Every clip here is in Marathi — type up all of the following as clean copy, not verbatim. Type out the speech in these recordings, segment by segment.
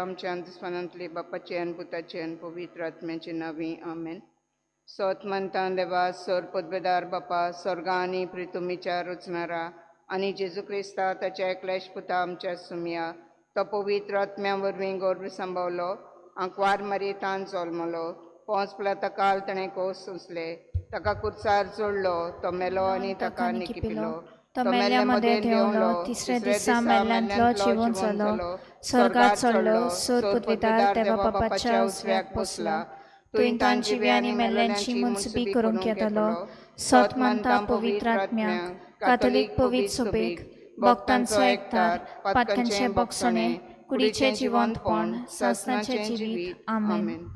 आमच्या अंतस्मरणातले बापाचे आणि पुताचे आणि पवित्र आत्म्याचे नावे आमेन. सोत म्हणता देवा सोर पदवेदार बापा स्वर्गा आणि प्रितुमीच्या रचणारा आणि जेजू क्रिस्ता ताच्या एकल्याश पुता आमच्या सुमिया तो पवित्र आत्म्या वरवीं गौरव सांबावलो आंकवार मरेतान जल्मलो पोंचपला तकाल ताणें कोस सोंसले ताका कुर्सार जोडलो तो मेलो आनी ताका निकिपिलो तो मेल्ल्यामध्ये देवलो तिसऱ्या दिसा मेल्ल्यांतलो जिवंत जालो स्वर्गात चडलो सोर पदवीदार देवा बापाच्या उजव्याक बसला तुवें तांची जिव्यांनी मेल्ल्यांची मुनसिबी करूंक येतलो सोत म्हणटा पवित्र आत्म्याक कातोलीक पवित्र सभेक भक्तांचो एकठार पातकांचे बोगसणे कुडीचें जिवंतपण सासणाचें जिवीत आमेन.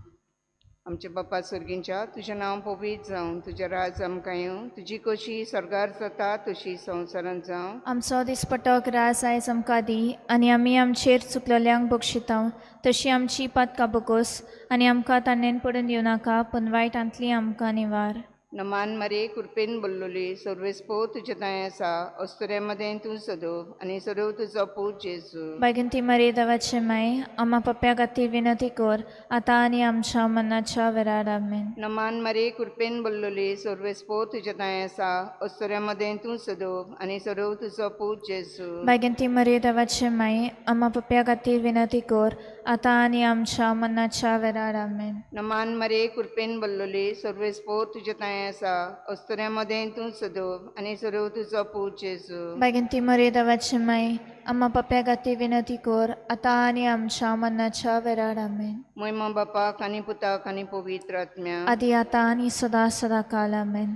आमचे बापा सुर्गींच्या तुजें नांव पवित्र जावं तुजें राज आमकां येवं तुजी कशी स्वर्गार जाता तशी संवसारांत जावं. आमचो दिसपटोक रास आयज आमकां दी आनी आमी आमचेर चुकलेल्यांक बक्षिता तशी आमची पातकां बगोस आनी आमकां ताणेन पडून दिवं नाका पूण वायटांतली आमकां निवार. नमान मरे कुरपेन बोल्लोली सर्वेस्पो तुजे तांय आसा अस्तुरे मदें तूं सदोव आनी सदोव तुजो पूत जेजू. बेगिन ती मरे देवाचे माय आम्हा पप्प्या खातीर विनंती कर आतां आनी आमच्या मनाच्या वेळार आमेन. नमान मरे कुरपेन बोल्लोली सर्वेस्पो तुजे तांय आसा अस्तुरे मदें तूं सदोव आनी सदोव तुजो पूत जेजू. बेगिन ती मरे देवाचे माय आम्हा पप्प्या खातीर विनंती कर आतां आनी आमच्या मनाच्या वेळार आमेन. नमान मरे कुरपेन बोल्लोली सर्वेस्पो तुजे तांय आसा अस्तुरे मदें तूं सदोव आनी सदोव तुजो पूत जेजू. बेगिन ती मरे देवाचे माय आम्हा पप्प्या खातीर विनंती कर आतां आनी आमच्या मनाच्या वेळार आमेन. महिमा बापाक आनी पुताक आनी पवित्र आत्म्याक आदी आतां आनी सदां सदां काल आमेन.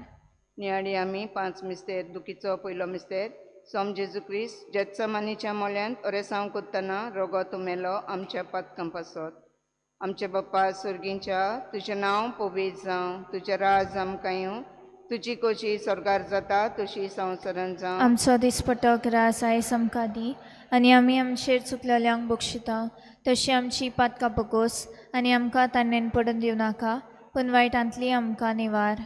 नियाळी आमी 5 मिस्तेर दुखीचो पयलो मिस्तेर सोम जेजू क्रिस्त जेत्समानीच्या मोल्यांत ओरेसांव कोत्तना रोगो तूं मेलो आमच्या पातकां पासत. आमचे बाप्पा सुर्गींच्या तुजें नांव पवित्र जावं तुजें राज आमकां येवं तुजी कशी स्वर्गार जाता तशी संवसारांत जावं. आमचो दिसपटोक रास आयज आमकां दी आनी आमी आमचेर चुकलेल्यांक बक्षिता तशी आमची पातकां बगोस आनी आमकां ताणेन पडून दिवं नाका पूण वायटांतली आमकां निवार.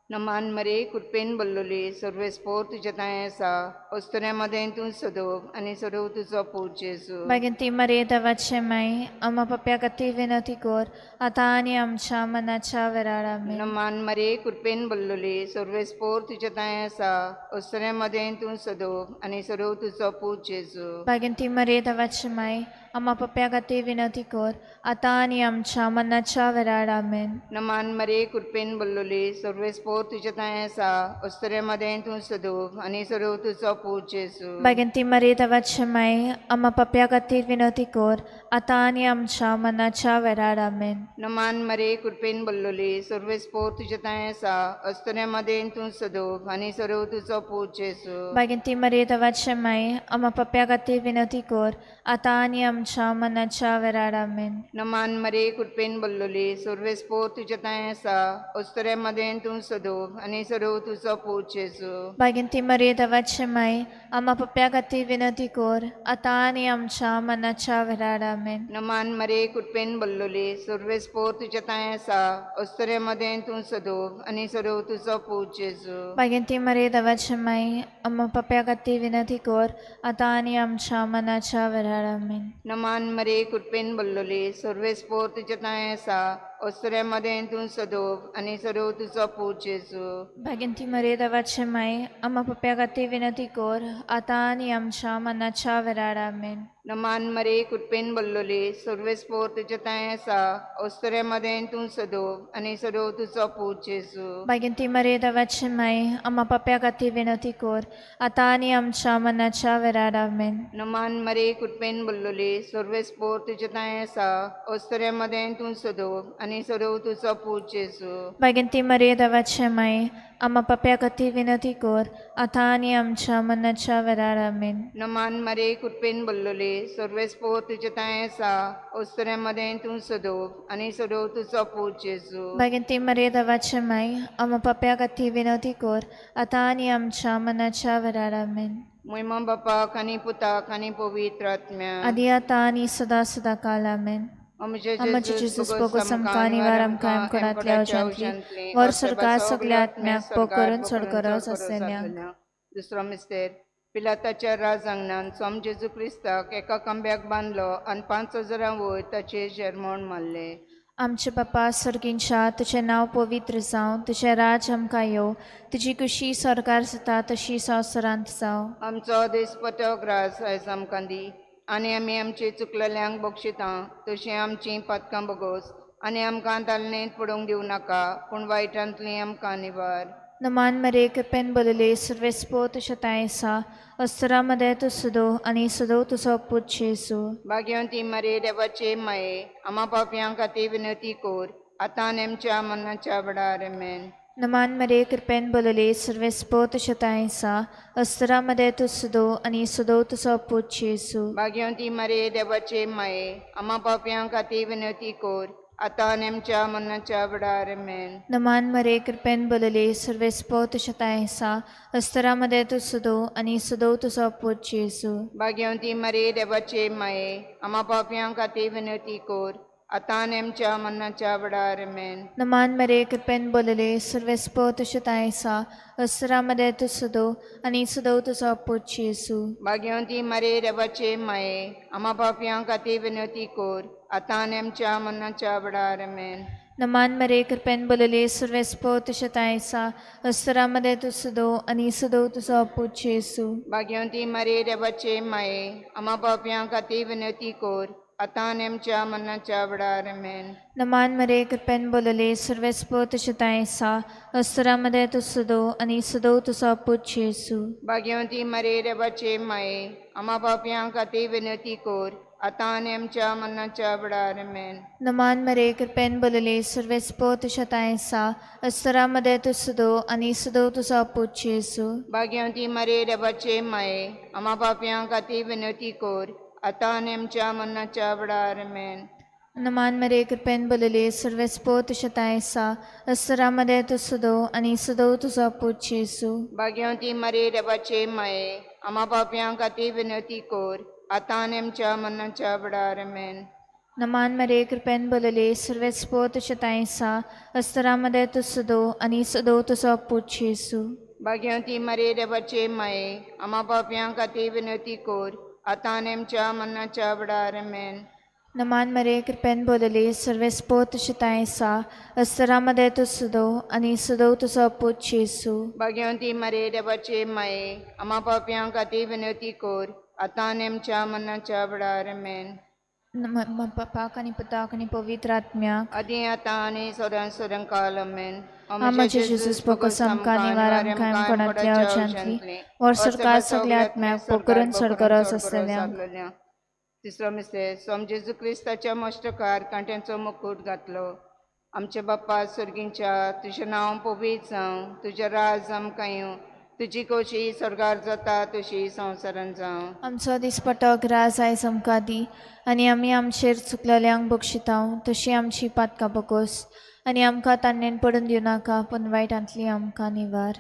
नमान मरे कुरपेन बोल्लोली सर्वेस्पो तुजे तांय आसा अस्तुरे मदें तूं सदोव आनी सदोव तुजो पूत जेजू. बेगिन ती मरे देवाचे माय आम्हा पप्प्या खातीर विनंती कर आतां आनी आमच्या मनाच्या वेळार आमेन. नमान मरे कुरपेन बोल्लोली सर्वेस्पो तुजे तांय आसा अस्तुरे मदें तूं सदोव आनी सदोव तुजो पूत जेजू. बेगिन ती मरे देवाचे माय आम्हा पप्प्या खातीर विनंती कर आतां आनी आमच्या मनाच्या वेळार आमेन. नमान मरे कुरपेन बोल्लोली सर्वेस्पो तुजे तांय आसा अस्तुरे मदें तूं सदोव आनी सदोव तुजो पूत जेजू. बेगिन ती मरे देवाचे माय आम्हा पप्प्या खातीर विनंती कर आतां आनी आमच्या मनाच्या वेळार आमेन. नमान मरे कुरपेन बोल्लोली सर्वेस्पो तुजे तांय आसा अस्तुरे मदें तूं सदोव आनी सदोव तुजो पूत जेजू. बेगिन ती मरे देवाचे माय आम्हा पप्प्या खातीर विनंती कर आतां आनी आमच्या मनाच्या वेळार आमेन. नमान मरे कुरपेन बोल्लोली सर्वेस्पो तुजे तांय आसा अस्तुरे मदें तूं सदोव आनी सदोव तुजो पूत जेजू. बेगिन ती मरे देवाचे माय आम्हा पप्प्या खातीर विनंती कर आतां आनी आमच्या मनाच्या वेळार आमेन. नमान मरे कुरपेन बोल्लोली सर्वेस्पो तुजे तांय आसा अस्तुरे मदें तूं सदोव आनी सदोव तुजो पूत जेजू. बेगिन ती मरे देवाचे माय आम्हा पप्प्या खातीर विनंती कर आतां आनी आमच्या मनाच्या वेळार आमेन. नमान मरे कुरपेन बोल्लोली सर्वेस्पो तुजे तांय आसा अस्तुरे मदें तूं सदोव आनी सदोव तुजो पूत जेजू. बेगिन ती मरे देवाचे माय आम्हा पप्प्या खातीर विनंती कर आतां आनी आमच्या मनाच्या वेळार आमेन. नमान मरे कुरपेन बोल्लोली सर्वेस्पो तुजे तांय आसा अस्तुरे मदें तूं सदोव आनी सदोव तुजो पूत जेजू. बेगिन ती मरे देवाचे माय आम्हा पप्प्या खातीर विनंती कर आतां आनी आमच्या मनाच्या वेळार आमेन. नमान मरे कुरपेन बोल्लोली सर्वेस्पो तुजे तांय आसा अस्तुरे मदें तूं सदोव आनी सदोव तुजो पूत जेजू. बेगिन ती मरे देवाचे माय आम्हा पप्प्या खातीर विनंती कर आतां आनी आमच्या मनाच्या वेळार आमेन. नमान मरे कुरपेन बोल्लोली सर्वेस्पो तुजे तांय आसा अस्तुरे मदें तूं सदोव आनी सदोव तुजो पूत जेजू. बेगिन ती मरे देवाचे माय आम्हा पप्प्या खातीर विनंती कर आतां आनी आमच्या मनाच्या वेळार आमेन. महिमा बापाक आनी पुताक आनी पवित्र आत्म्याक आदी आतां आनी सदां सदां काल आमेन. आमचे जेजूस बोगोस आमकां निवार आमकां आमकोणांतल्या अवजांतली वर सरकार सगल्या आत्म्याक पो करून सोड करस आसलेल्या. दुसरो मिस्तेर पिलाताच्या राजांगणान सोम जेजू क्रिस्ताक एका खांब्याक बांदलो आनी 5,000 वयर ताचे जरमोण मारले. आमचे बापा सर्गींच्या तुझें नांव पवित्र जावं, तुझें राज आमकां येवं, तुजी कुशी सरकार जाता तशी संवसारांत जावं. आमचो दिसपतो ग्रास आयज आमकां दी, आनी आमी आमची चुकलेल्यांक बक्षिता तशीं आमचीं पातकां बोगोस, आनी आमकां तालणेंत पडूंक दिवं नाका, पूण वायटांतलीं आमकां निवार. नमान मरे कृपेन बोलले सर्वेस्पो तुझ्या तायसा अस्त्रामध्ये तू सुदो आणि सुदो तुझो पूत जेसू. भाग्यवंती मरे देवाचे माये, आम्हा पापयां खातीर विनंती कोर, आतां नेमच्या मरणाच्या वेळार आमेन. नमान मरे कृपेन बोलले सर्वेस्पो तुझ्या तायसा अस्त्रामध्ये तू सुदो आणि सुदो तुझो पूत जेसू. भाग्यवंती मरे देवाचे माये, आम्हा पापयां खातीर विनंती कोर, आतां नेमच्या मरणाच्या वेळार आमेन. नमान मरे कृपेन बोलले सर्वेस्पो तुझ्या तायसा अस्त्रामध्ये तू सुदो आणि सुदो तुझो पूत जेसू. भाग्यवंती मरे देवाचे माये, आम्हा पापयां खातीर विनंती कोर, आतां नेमच्या मरणाच्या वेळार आमेन. नमान मरे कृपेन बोलले सर्वेस्पो तुझ्या तायसा अस्त्रामध्ये तू सुदो आणि सुदो तुझो पूत जेसू. भाग्यवंती मरे देवाचे माये, आम्हा पापयां खातीर विनंती कोर, आतां नेमच्या मरणाच्या वेळार आमेन. नमान मरे कृपेन बोलले सर्वेस्पो तुझ्या तायसा अस्त्रामध्ये तू सुदो आणि सुदो तुझो पूत जेसू. भाग्यवंती मरे देवाचे माये, आम्हा पापयां खातीर विनंती कोर, आतां नेमच्या मरणाच्या वेळार आमेन. नमान मरे कृपेन बोलले सर्वेस्पो तुझ्या तायसा अस्त्रामध्ये तू सुदो आणि सुदो तुझो पूत जेसू. भाग्यवंती मरे देवाचे माये, आम्हा पापयां खातीर विनंती कोर, आतां नेमच्या मरणाच्या वेळार आमेन. नमान मरे कृपेन बोलले सर्वेस्पो तुझ्या तायसा अस्त्रामध्ये तू सुदो आणि सुदो तुझो पूत जेसू. भाग्यवंती मरे देवाचे माये, आम्हा पापयां खातीर विनंती कोर, आतां नेमच्या मरणाच्या वेळार आमेन. नमान मरे कृपेन बोलले सर्वेस्पो तुझ्या तायसा अस्त्रामध्ये तू सुदो आणि सुदो तुझो पूत जेसू. भाग्यवंती मरे देवाचे माये, आम्हा पापयां खातीर विनंती कोर, आतां नेमच्या मरणाच्या वेळार आमेन. नमान मरे कृपेन बोलले सर्वेस्पो तुझ्या तायसा अस्त्रामध्ये तू सुदो आणि सुदो तुझो पूत जेसू. भाग्यवंती मरे देवाचे माये, आम्हा पापयां खातीर विनंती कोर, आतां नेमच्या मरणाच्या वेळार आमेन. नमान मरे कृपेन बोलले सर्वेस्पो तुझ्या तायसा अस्त्रामध्ये तू सुदो आणि सुदो तुझो पूत जेसू. भाग्यवंती मरे देवाचे माये, आम्हा पापयां खातीर विनंती कोर, आतां नेमच्या मरणाच्या वेळार आमेन. बापाक आणि पुताक आणि पवित्र आत्म्याक आदी आतां आनी सदां काल आमेन. आमचे जेजूस पोकोस आमकां निवारण कायम कोणातल्या वचनांतली वर सरकार सगळ्या आत्म्याक पोकरून सडगरस आसलेल्यांक. तिसरो मिस्ते सोम जेजू क्रिस्ताच्या मस्तकार कांट्यांचो मुकुट घातलो. आमचे बाप्पा सुर्गींच्या, तुजें नांव पवित्र जावं, तुजें राज आमकां येवं, तुजी खोशी स्वर्गार जाता तशी संवसारांत जावं. आमचो दिसपटो ग्रास आयज आमकां दी, आनी आमी आमचेर चुकलेल्यांक बक्षितांव तशी आमची पातकां बगोस, आनी आमकां तान्नेन पडून दिवं नाका, पूण वायटांतली आमकां निवार.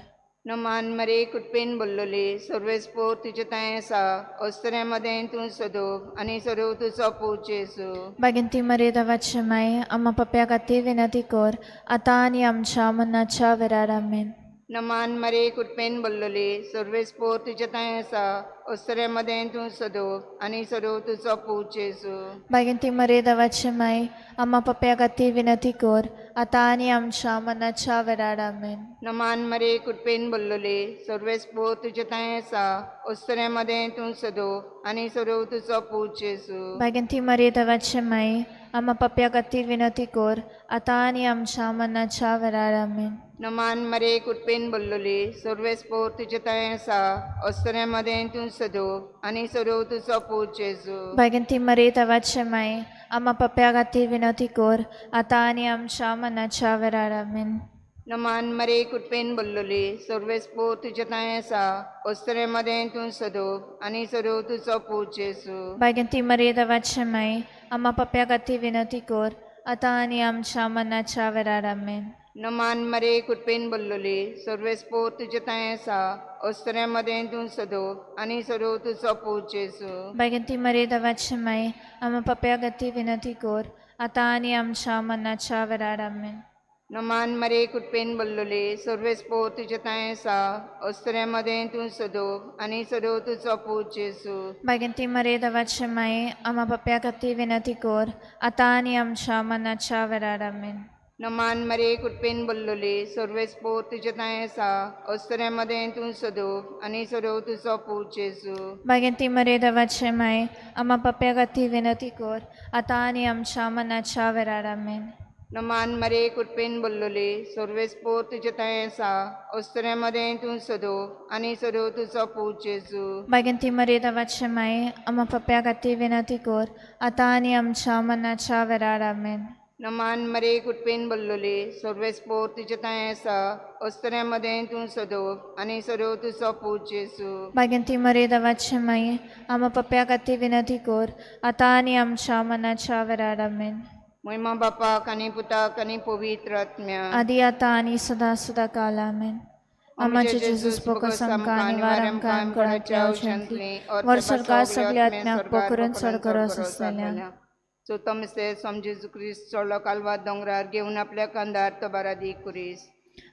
नमान मरे कुटपेन बोल्लोली सर्वेस्पोर तुजे ताय आसा, अस्तरे मदें तूं सोदोव आनी सोदोव तुजो पूत जेसू. बागिंती मरे देवाचे माये, आम्हा पप्या खातीर विनंती कर, आतां आनी आमच्या मरणाच्या वेळार आमेन. नमान मरे कुटपेन बोल्लोली सर्वेस्पोर तुजे ताय आसा, अस्तरे मदें तूं सोदोव आनी सोदोव तुजो पूत जेसू. बागिंती मरे देवाचे माये, आम्हा पप्या खातीर विनंती कर, आतां आनी आमच्या मरणाच्या वेळार आमेन. नमान मरे कुटपेन बोल्लोली सर्वेस्पोर तुजे ताय आसा, अस्तरे मदें तूं सोदोव आनी सोदोव तुजो पूत जेसू. बागिंती मरे देवाचे माये, आम्हा पप्या खातीर विनंती कर, आतां आनी आमच्या मरणाच्या वेळार आमेन. नमान मरे कुटपेन बोल्लोली सर्वेस्पोर तुजे ताय आसा, अस्तरे मदें तूं सोदोव आनी सोदोव तुजो पूत जेसू. बागिंती मरे देवाचे माये, आम्हा पप्या खातीर विनंती कर, आतां आनी आमच्या मरणाच्या वेळार आमेन. नमान मरे कुटपेन बोल्लोली सर्वेस्पोर तुजे ताय आसा, अस्तरे मदें तूं सोदोव आनी सोदोव तुजो पूत जेसू. बागिंती मरे देवाचे माये, आम्हा पप्या खातीर विनंती कर, आतां आनी आमच्या मरणाच्या वेळार आमेन. नमान मरे कुटपेन बोल्लोली सर्वेस्पोर तुजे ताय आसा, अस्तरे मदें तूं सोदोव आनी सोदोव तुजो पूत जेसू. बागिंती मरे देवाचे माये, आम्हा पप्या खातीर विनंती कर, आतां आनी आमच्या मरणाच्या वेळार आमेन. नमान मरे कुटपेन बोललोले सर्वेस्पो तुझे ताय सा अस्तऱ्यामध्ये तू सदो आणि सदो तुझो पूज जेसू Baginti Maria devace mai, ama papia kati vinati kor, आता आणि आमच्या मनाच्या वेळार आमेन. नमान मरे कुटपेन बोललोले सर्वेस्पो तुझे ताय सा अस्तऱ्यामध्ये तू सदो आणि सदो तुझो पूज जेसू Baginti Maria devace mai, ama papia kati vinati kor, आता आणि आमच्या मनाच्या वेळार आमेन. नमान मरे कुटपेन बोललोले सर्वेस्पो तुझे ताय सा अस्तऱ्यामध्ये तू सदो आणि सदो तुझो पूज जेसू Baginti Maria devace mai, ama papia kati vinati kor, आता आणि आमच्या मनाच्या वेळार आमेन. नमान मरे कुटपेन बोललोले सर्वेस्पो तुझे ताय सा अस्तऱ्यामध्ये तू सदो आणि सदो तुझो पूज जेसू Baginti Maria devace mai, ama papia kati vinati kor, आता आणि आमच्या मनाच्या वेळार आमेन. महिमा बापाक आणि पुताक आणि पवित्र आत्म्या आदि आता आणि सदा सदा काल आमेन. आमचे जेजूस पोकस आमकां आनी वारामकां आमकां औषधली वर सरकार सगळ्या आत्म्याक पोकरून सडकरस असलेल्या सो तमसे समजेजू क्रिस्त चडलो कालवा दोंगरार घेवन आपल्या कांदार तो बारा दी कुरीस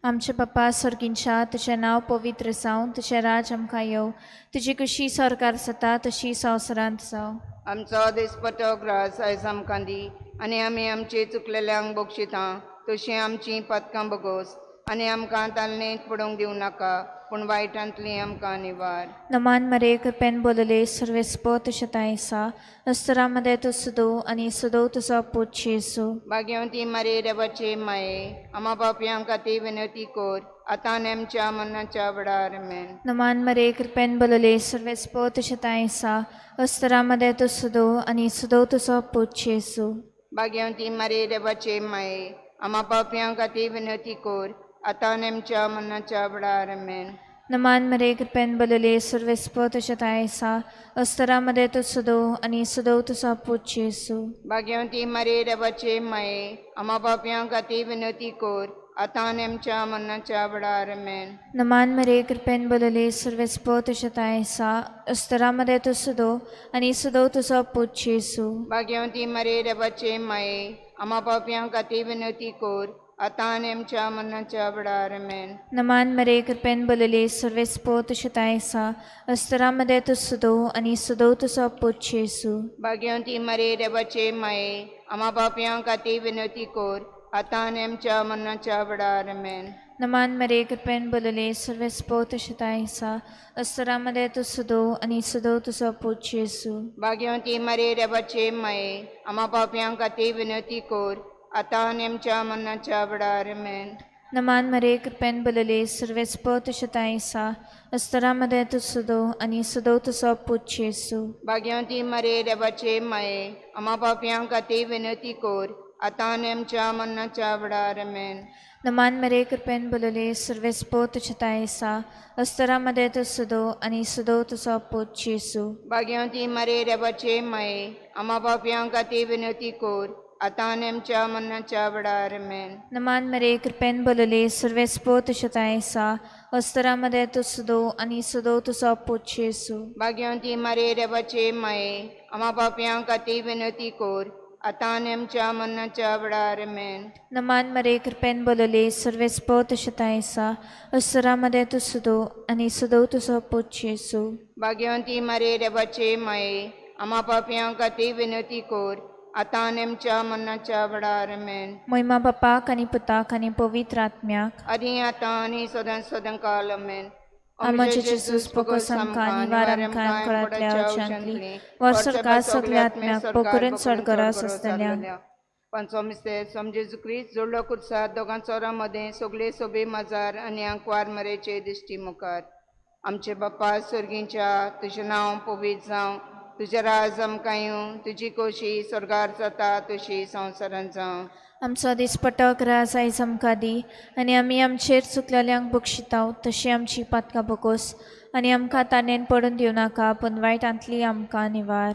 आमचे पप्पा सर्गींच्या तुझें नांव पवित्र जावं तुझें राज आमकां येवं तुजी कशी सरकार जाता तशी संवसारांत जावं. आमचो दिसपटो ग्रास आयज आमकां दी आनी आमी आमचे चुकलेल्यांक बक्षिता तशीं आमचीं पथकां बगोस आनी आमकां तालनेंत पडोवंक दिवं नाका पूण वायटांतली आमकां निवार. नमान मरे कृपेन बोलले सर्वेस्पो तुझे तायसा अस्तरामध्ये तू सुदो आणि सुदो तुझो पूज येसू. भाग्यवंती मारे देवाचे माये आमा पापयां खातीर विनंती कर आतां आनी आमच्या मरणाच्या वेळार आमेन. नमान मरे कृपेन बोलले सर्वेस्पो तुझे तायसा अस्तरामध्ये तू सुदो आणि सुदो तुझो पूज येसू. भाग्यवंती मारे देवाचे माये आमा पापयां खातीर विनंती कर आतां आनी आमच्या मरणाच्या वेळार आमेन. नमान मरे कृपेन बोलले सर्वेस्पो तुझे तायसा अस्तरामध्ये तू सुदो आणि सुदो तुझो पूज येसू. भाग्यवंती मारे देवाचे माये आमा पापयां खातीर विनंती कर आतां आनी आमच्या मरणाच्या वेळार आमेन. नमान मरे कृपेन बोलले सर्वेस्पो तुझे तायसा अस्तरामध्ये तू सुदो आणि सुदो तुझो पूज येसू. भाग्यवंती मारे देवाचे माये आमा पापयां खातीर विनंती कर आतां आनी आमच्या मरणाच्या वेळार आमेन. नमान मरे कृपेन बोलले सर्वेस्पो तुझे तायसा अस्तरामध्ये तू सुदो आणि सुदो तुझो पूज येसू. भाग्यवंती मारे देवाचे माये आमा पापयां खातीर विनंती कर आतां आनी आमच्या मरणाच्या वेळार आमेन. नमान मरे कृपेन बोलले सर्वेस्पो तुझे तायसा अस्तरामध्ये तू सुदो आणि सुदो तुझो पूज येसू. भाग्यवंती मारे देवाचे माये आमा पापयां खातीर विनंती कर आतां आनी आमच्या मरणाच्या वेळार आमेन. नमान मरे कृपेन बोलले सर्वेस्पो तुझे तायसा अस्तरामध्ये तू सुदो आणि सुदो तुझो पूज येसू. भाग्यवंती मारे देवाचे माये आमा पापयां खातीर विनंती कर आतां आनी आमच्या मरणाच्या वेळार आमेन. नमान मरे कृपेन बोलले सर्वेस्पो तुझे तायसा अस्तरामध्ये तू सुदो आणि सुदो तुझो पूज येसू. भाग्यवंती मारे देवाचे माये आमा पापयां खातीर विनंती कर आतां आनी आमच्या मरणाच्या वेळार आमेन. नमान मरे कृपेन बोलले सर्वेस्पो तुझे तायसा अस्तरामध्ये तू सुदो आणि सुदो तुझो पूज येसू. भाग्यवंती मारे देवाचे माये आमा पापयां खातीर विनंती कर आतां आनी आमच्या मरणाच्या वेळार आमेन. नमान मरे कृपेन बोलले सर्वेस्पो तुझे तायसा अस्तरामध्ये तू सुदो आणि सुदो तुझो पूज येसू. भाग्यवंती मारे देवाचे माये आमा पापयां खातीर विनंती कर आतां आनी आमच्या मरणाच्या वेळार आमेन. महिमा बापाक आणि पुताक आणि पवित्र आत्म्याक आदी आतां आनी सदां सदां काल आमेन. आमचे जेजूस पोकस आमकां आनी वारामकां कळातल्या औषधली वर सरकार सगळ्या आत्म्याक पोकरून सडगरास असलेल्या पंचो मिस्तेर समजेजू क्रिस्त जोडलो कुर्सात दोगां चोरां मदें सगळे सोबे मजार आनी आंकवार मरेचे दिश्टी मुखार. आमचे बापा सर्गींच्या तुजें नांव पवित्र जावं तुजें राज आमकां येवं तुजी खोशी स्वर्गार जाता तशी संवसारांत जावं. आमचो दिसपटो ग्रास आयज आमकां दी आनी आमी आमचेर चुकलेल्यांक बक्षितांव तशी आमची पातकां बकोस आनी आमकां ताणेन पडून दिवं नाका पूण वायटांतली आमकां निवार.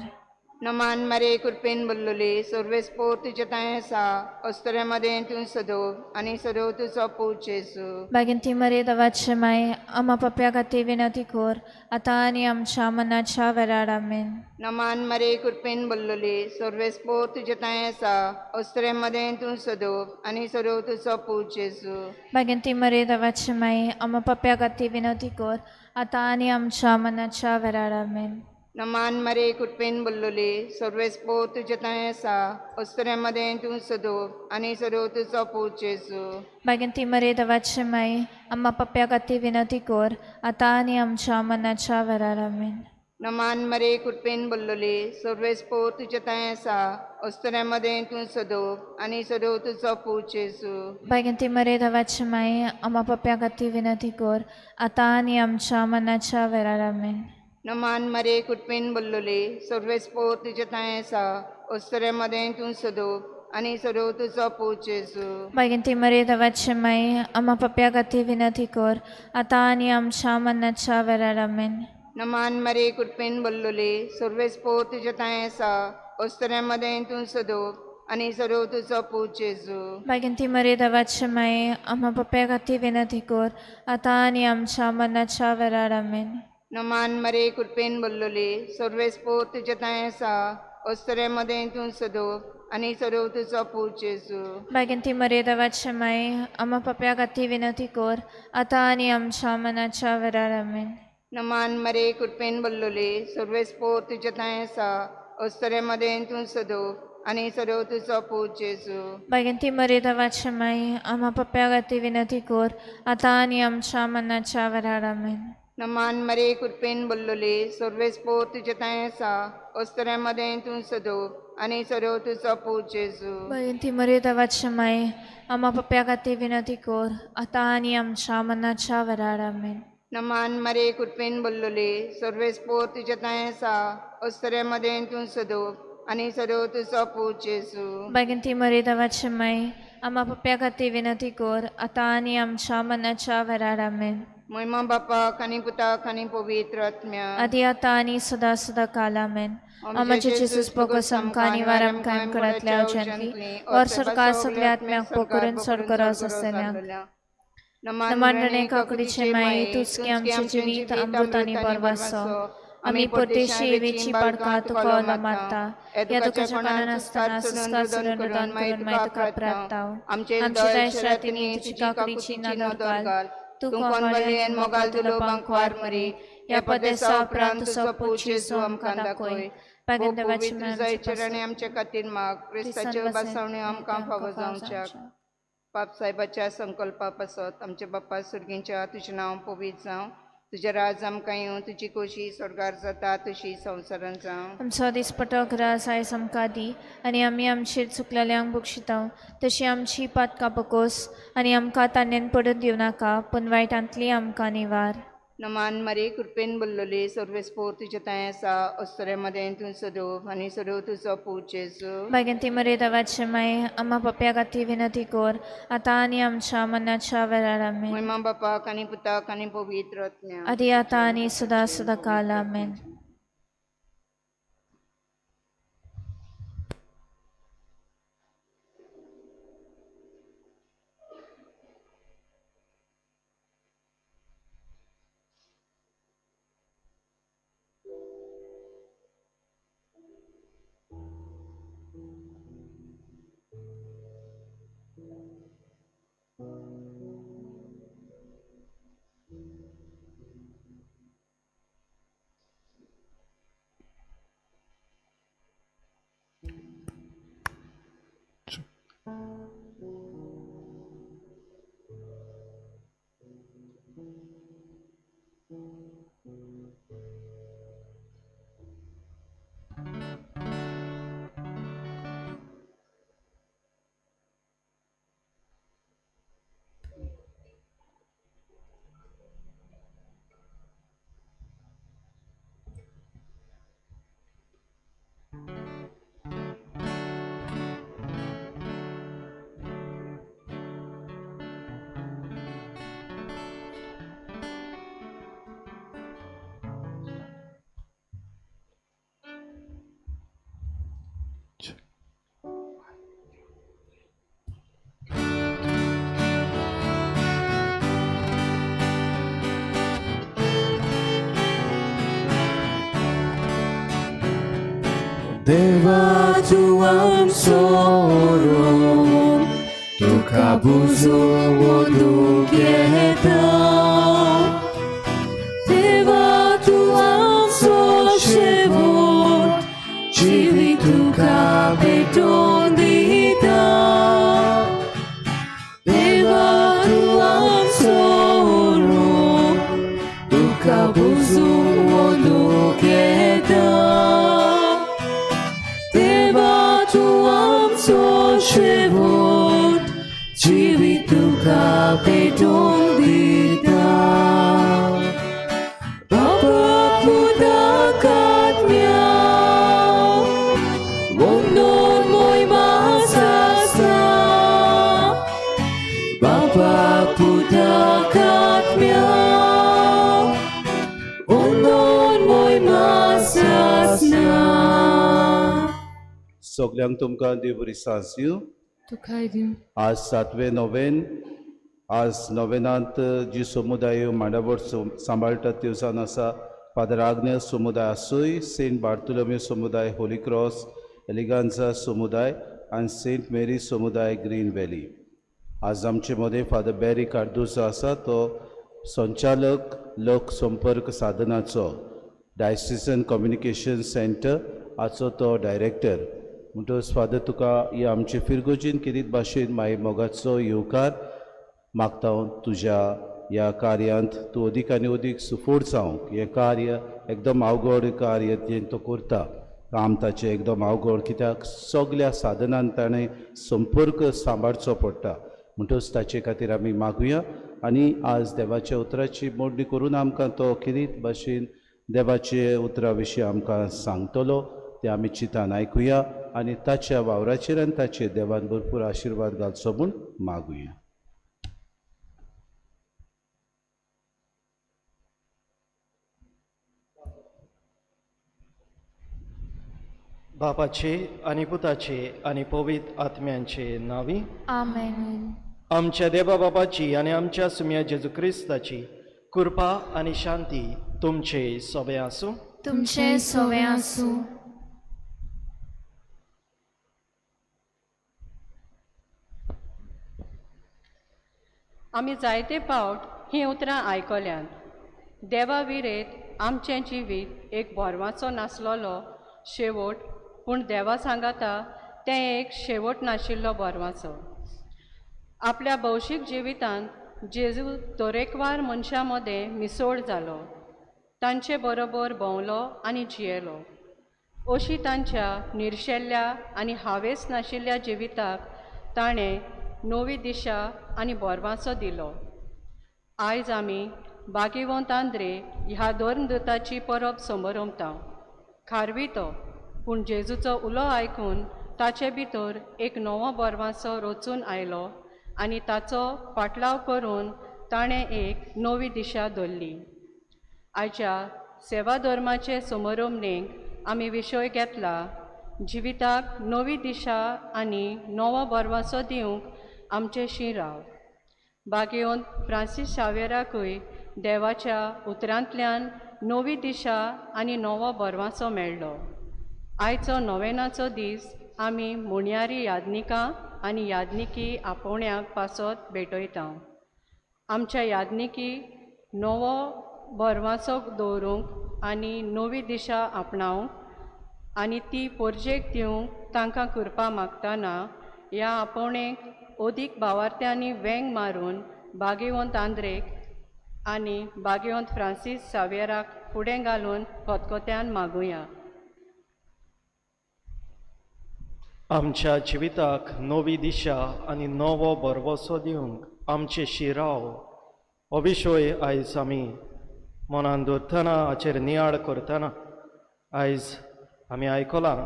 Naman Mare Kurpin Bulluli, Surves Porti Jatayasa, Osteremade Tun Sado, Ani Sado Tu Sopu Jesu. Baginti Maria Davachemai, Ama Papiagati Vinatikor, Atani Am Shamanacha Veraramen. Naman Mare Kurpin Bulluli, Surves Porti Jatayasa, Osteremade Tun Sado, Ani Sado Tu Sopu Jesu. Baginti Maria Davachemai, Ama Papiagati Vinatikor, Atani Am Shamanacha Veraramen. Naman Mare Kurpin Bulluli, Surves Porti Jatayasa, Osteremade Tun Sado, Ani Sado Tu Sopu Jesu. Baginti Maria Davachemai, Amma Papiagati Vinatikor, Atani Am Shamanacha Veraramen. Naman Mare Kurpin Bulluli, Surves Porti Jatayasa, Osteremade Tun Sado, Ani Sado Tu Sopu Jesu. Baginti Maria Davachemai, Amma Papiagati Vinatikor, Atani Am Shamanacha Veraramen. Naman Mare Kurpin Bulluli, Surves Porti Jatayasa, Osteremade Tun Sado, Ani Sado Tu Sopu Jesu. Baginti Maria Davachemai, Amma Papiagati Vinatikor, Atani Am Shamanacha Veraramen. Naman Mare Kurpin Bulluli, Surves Porti Jatayasa, Osteremade Tun Sado, Ani Sado Tu Sopu Jesu. Baginti Maria Davachemai, Amma Papiagati Vinatikor, Atani Am Shamanacha Veraramen. Naman Mare Kurpin Bulluli, Surves Porti Jatayasa, Osteremade Tun Sado, Ani Sado Tu Sopu Jesu. Baginti Maria Davachemai, Amma Papiagati Vinatikor, Atani Am Shamanacha Veraramen. Naman Mare Kurpin Bulluli, Surves Porti Jatayasa, Osteremade Tun Sado, Ani Sado Tu Sopu Jesu. Baginti Maria Davachemai, Amma Papiagati Vinatikor, Atani Am Shamanacha Veraramen. Naman Mare Kurpin Bulluli, Surves Porti Jatayasa, Osteremade Tun Sado, Ani Sado Tu Sopu Jesu. Baginti Maria Davachemai, Amma Papiagati Vinatikor, Atani Am Shamanacha Veraramen. Naman Mare Kurpin Bulluli, Surves Porti Jatayasa, Osteremade Tun Sado, Ani Sado Tu Sopu Jesu. Baginti Maria Davachemai, Amma Papiagati Vinatikor, Atani Am Shamanacha Veraramen. Muimang Bapa, kaning Puta, kaning Pavitra Atmya. Adi Atani Sada Sada Kalamen. Amma Jesus Pogosam Kani Varam Kaim Karatल्या Gently, और सरकार सगळ्यात म्याक पकरून सरकरास असल्या. नमांडणे काकडीचे माये तुझके आमचे जीवित अमृतानी परवासो. आम्ही पोटेशी वेची पाडका तुका मारता या दुःखाच्या काना नसताना संस्कार सुरनुदान करून माहित का प्राप्ताव आमचे दायश्रातीनी तुझी काकडीची नादर घाल तू कोणवलेन मोगाल तुलो बांखवार मरी या पदेसा प्रांत सपूची सो आमकां दाखोय पागंदवाची जाय चरणे आमचे खातीर माग क्रिस्ताचे बसवणे आमकां फावो जावच्या पाप साहेबाच्या संकल्पा पासत आमचे बाप्पा सुर्गींच्या तुझें नांव पवित्र जावं तुझे राज आमकां येवं तुजी खोशी स्वर्गार जाता तशी संवसारांत जावं आमचो दिसपटो ग्रास आयज आमकां दी आनी आमी आमचेर चुकलेल्यांक बक्षितांव तशी आमची पातकां बकोस आनी आमकां तान्नेन पडत दिवं नाका पूण वायटांतली आमकां निवार नमान मरे कृपेन बोललोली सर्वेस्पोर तुझे ताय आसा अस्तरे मध्ये तूं सदो आनी सदो तुजो पूज जेजू बागेंती मरे देवाचे माये आम्हा पप्या गाती विनंती कर आतां आनी आमच्या मनाच्या वेळार आमेन महिमा बापाक आनी पुताक आनी पवित्र आत्म्याक आदी आतां आनी सदा सदा काल आमेन Deva tuam sorum, tu kabuzo wodu geta. Deva tuam so shevon, chivi tu kabeton dita. Deva tuam sorum, tu kabuzo wodu geta. So shevot, jivitu ka petong dita. Bapa puta katnya, wondon moy masasa. Bapa puta katnya, wondon moy masasna. सगळ्यांक तुमकां देव बरी सांज दिवं. तुकाय दिवं. आज 7वें नोवेन. आज नोवेनांत जी समुदाय मांडावळ सांबाळटात त्यो जावन आसा फादर आग्नेल समुदाय आसूय, सेंट बार्थोलोमेव समुदाय होली क्रॉस एलिगांजा समुदाय आनी सेंट मेरी समुदाय ग्रीन व्हॅली. आज आमचे मदें फादर बॅरी कार्दोजो आसा, तो संचालक लोक संपर्क साधनाचो डायसिजन कम्युनिकेशन सेंटर हाचो तो डायरेक्टर. म्हणटच फादर तुका ही आमचे फिरगोजीन किरीत भाशेन मागीर मोगाचो येवकार मागता. तुज्या ह्या कार्यांत तूं अदीक आनी अदीक सुफोड जावंक. हें कार्य एकदम अवघड कार्य जें तो करता, काम ताचें एकदम अवघड, कित्याक सगळ्या साधनांत ताणें संपर्क सांबाळचो पडटा. म्हणटच ताचे खातीर आमी मागुया आनी आज देवाच्या उतराची मोडणी करून आमकां तो किरीत भाशेन देवाचे उतरा विशीं आमकां सांगतलो. ते आमी चिंतान आयकुया आनी ताच्या वावराचेर आनी ताचेर देवान भरपूर आशिर्वाद घालचो म्हूण मागुया. बापाचे आनी पुताचे आनी पवित्र आत्म्यांचे नावी. आमेन. आमच्या देवा बापाची आनी आमच्या सुम्या जेजू क्रिस्ताची कृपा आनी शांती तुमचे सोबे आसूं. तुमचे सोवे आसूं. आमी जायते फावट ही उतरां आयकल्यात. देवा विरेत आमचें जिवीत एक बोरवाचो नासलोलो शेवट, पूण देवा सांगाता तें एक शेवट नाशिल्लो बोरवाचो. आपल्या भौशीक जिवितांत जेजू तरेकवार मनशां मदें मिसोळ जालो, तांचे बरोबर भोंवलो आनी जियेलो. अशी तांच्या निर्शेल्ल्या आनी हावेस नाशिल्ल्या जिविताक ताणें नवी दिशा आनी बोरवाचो दिलो. आयज आमी भाग्यवंत आंद्रे ह्या दोन दुताची परब समोरमता. खारवी तो, पूण जेजूचो उलो आयकून ताचे भितर एक नवो बोरवाचो रचून आयलो आनी ताचो फाटलाव करून ताणें एक नवी दिशा धरली. आयच्या सेवा धर्माचे समारंभेक आमी विशय घेतला जिविताक नवी दिशा आनी नवो बोरवाचो दिवंक आमचे शिराव. भाग्यवंत फ्रांसीस शावेराकूय देवाच्या उतरांतल्यान नवी दिशा आनी नवो बोरवाचो मेळ्ळो. आयचो नोवेनाचो दीस आमी मुणयारी यादनिकां आनी यादनिकी आपोवण्याक पासत भेटयता. आमच्या यादनिकी नवो बोरवाचो दवरूंक आनी नवी दिशा आपणावंक आनी ती पोरजेक दिवंक तांकां कृपा मागतना ह्या आपोवणेक अदीक भावार्थ्यांनी वेंग मारून भाग्यवंत आंद्रेक आनी भाग्यवंत फ्रांसीस सावेराक फुडें घालून खतखत्यान मागुया. आमच्या जिविताक नवी दिशा आनी नवो बोरवोसो दिवंक आमचे शिराव हो विशय आयज आमी मनान दवरतना हाचेर नियाळ करतना आयज आमी आयकलां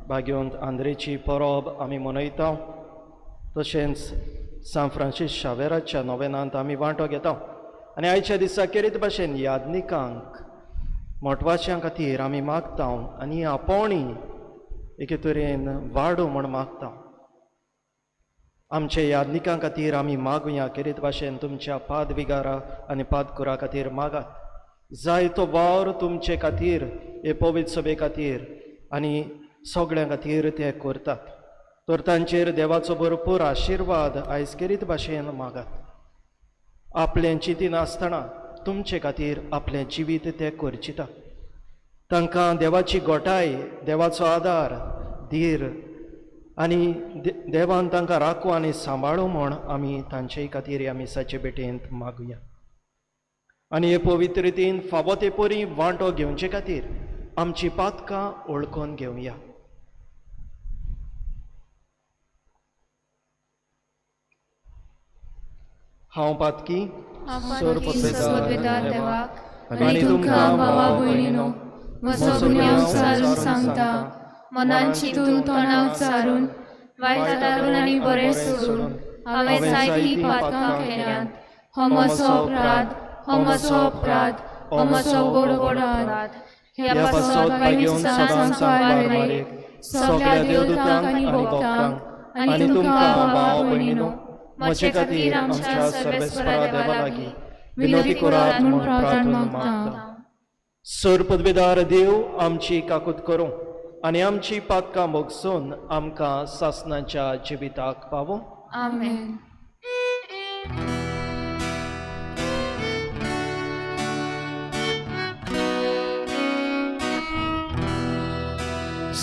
भाग्यवंत आंद्रेची परब आमी मनयता. तशेंच सान फ्रांसीस शावेराच्या नोवेनांत आमी वांटो घेता आनी आयच्या दिसा केरीत भाशेन यादनिकांक मोटवाच्या खातीर आमी मागता आनी आपोवणी एके तरेन वाडो म्हूण मागता. आमचे यादनिकां खातीर आमी मागुया केरीत भाशेन तुमच्या पादविगारा आनी पादकुरा खातीर मागात. जायतो वावर तुमचे खातीर हे पवित्र सभे खातीर आनी सगळ्यां खातीर ते करतात. तर तांचेर देवाचो भरपूर आशिर्वाद आयज करीत भाशेन मागात. आपलें चिंती नासतना तुमचे खातीर आपलें जिवीत ते करचिता. तांकां देवाची गोटाय, देवाचो आदार, धीर आनी देवान तांकां राखूं आनी सांबाळूं म्हूण आमी तांचे खातीर ह्या मिसाचे भेटेंत मागुया. आनी हे पवित्र रितीन फावो ते परी वांटो घेवचे खातीर आमची पातकां ओळखून घेवया. हांव पातकी सोर्पवेदार देवाक आनी तुमकां भावा भयणीनो म्हजो गुन्यांव उचारून सांगता. मनान चिंतून तोंडां उच्चारून वायट आदारून आनी बरें सोडून हांवें जायतीं पातकां केल्यांत. हो म्हजो अपराध, हो म्हजो अपराध, हो म्हजो व्हड अपराध. ह्या पासत पायगेवन सदांच सांबाळेक सगळ्या देवदूतांक आनी भक्तांक आनी तुमकां भाव भयणीनो म्हजे खातीर आमच्या सर्वेस्परा देवा लागीं विनोदी करात म्हूण प्रार्थना मागता. सोर्पवेदार देव आमची काकूत करूं आनी आमची पातकां मोगसून आमकां सासणाच्या जिविताक पावूं. आमेन.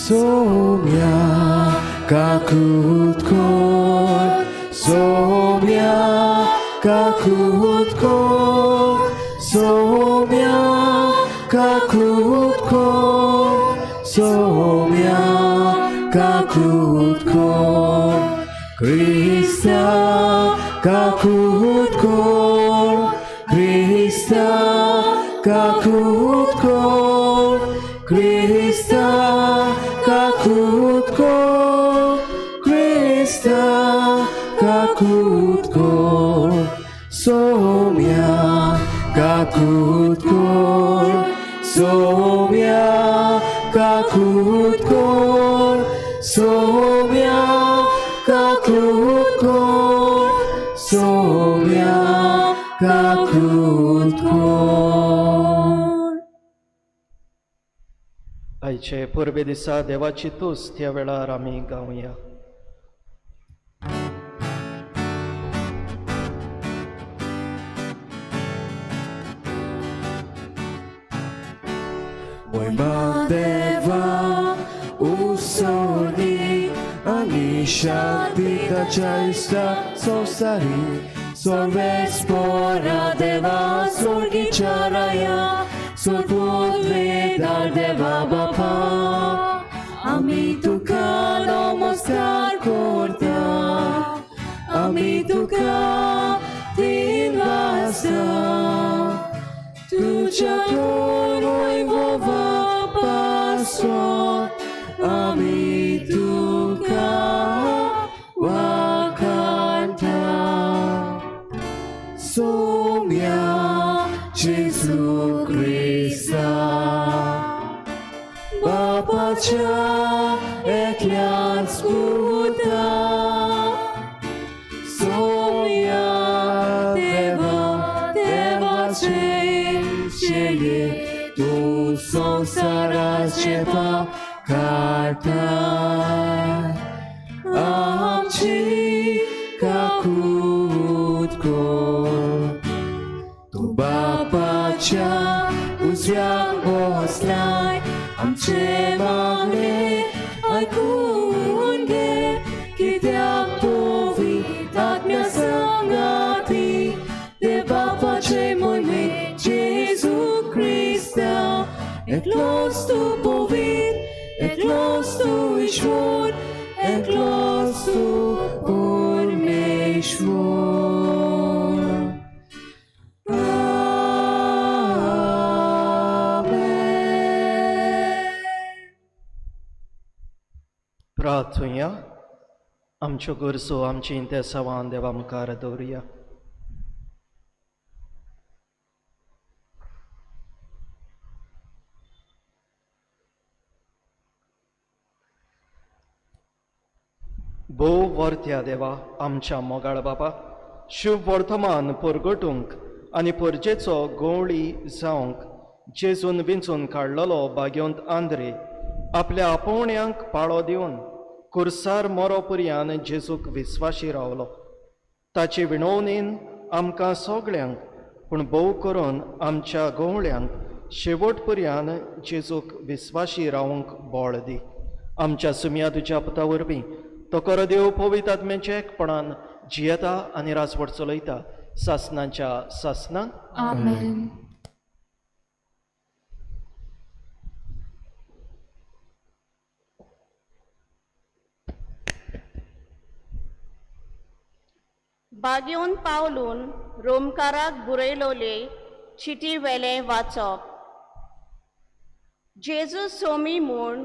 Somia kakut kor, somia kakut kor, somia kakut kor, somia kakut kor, Krista kakut kor, Krista kakut kor, Krista kakut kor, Krista kakut kor, somia kakut kor, somia kakut kor, somia kakut kor, somia kakut kor. आयचे परबे दिसा देवाची तुस्त ह्या वेळार आमी गावया. Moima deva usoni ani shakti kachaista sosari sorvespora deva sorgi charaya sorpodvedar deva bapa ami tuka namaskar korta ami tuka dilvasa tuja toi vova paso ami tuka wakanta somia Jesu Krista Baba cha eklian sputa somia deva deva cheje tu sansara chepa karta amchi kakut kor tu bapacha uzyak poslaj amche magne aikunge kityak povi tatmia sangati de bapache moime Jesu Krista eklos tu povit eklos tu ishvor eklos tu Pormeshwar. प्रार्थुया. आमच्यो गरजो आमची इंतेसांवान देवा मुखार दवरुया. भोव वर्त्या देवा आमच्या मोगाळ बाबा शुभ वर्तमान परगटूंक आनी परजेचो गवळी जावंक जेजून विंचून काडलेलो भाग्यवंत आंद्रे आपल्या आपोवण्यांक पाळो दिवन कुर्सार मरोपर्यंत जेजूक विस्वाशी रावलो. ताचे विणवणेन आमकां सगळ्यांक पूण भोव करून आमच्या गवळ्यांक शेवट पर्यंत जेजूक विस्वाशी रावंक बळ दी. आमच्या सुम्या तुज्या पुता वरवीं तो कर देव पवित्र आत्म्याच्या एकपणान जियेता आनी राजवट चलयता सासनाच्या सासनान. आमेन. बागेवन पावलून रोमकाराक बुरयलोले चिटी वेलें वाचप. जेजू सोमी म्हूण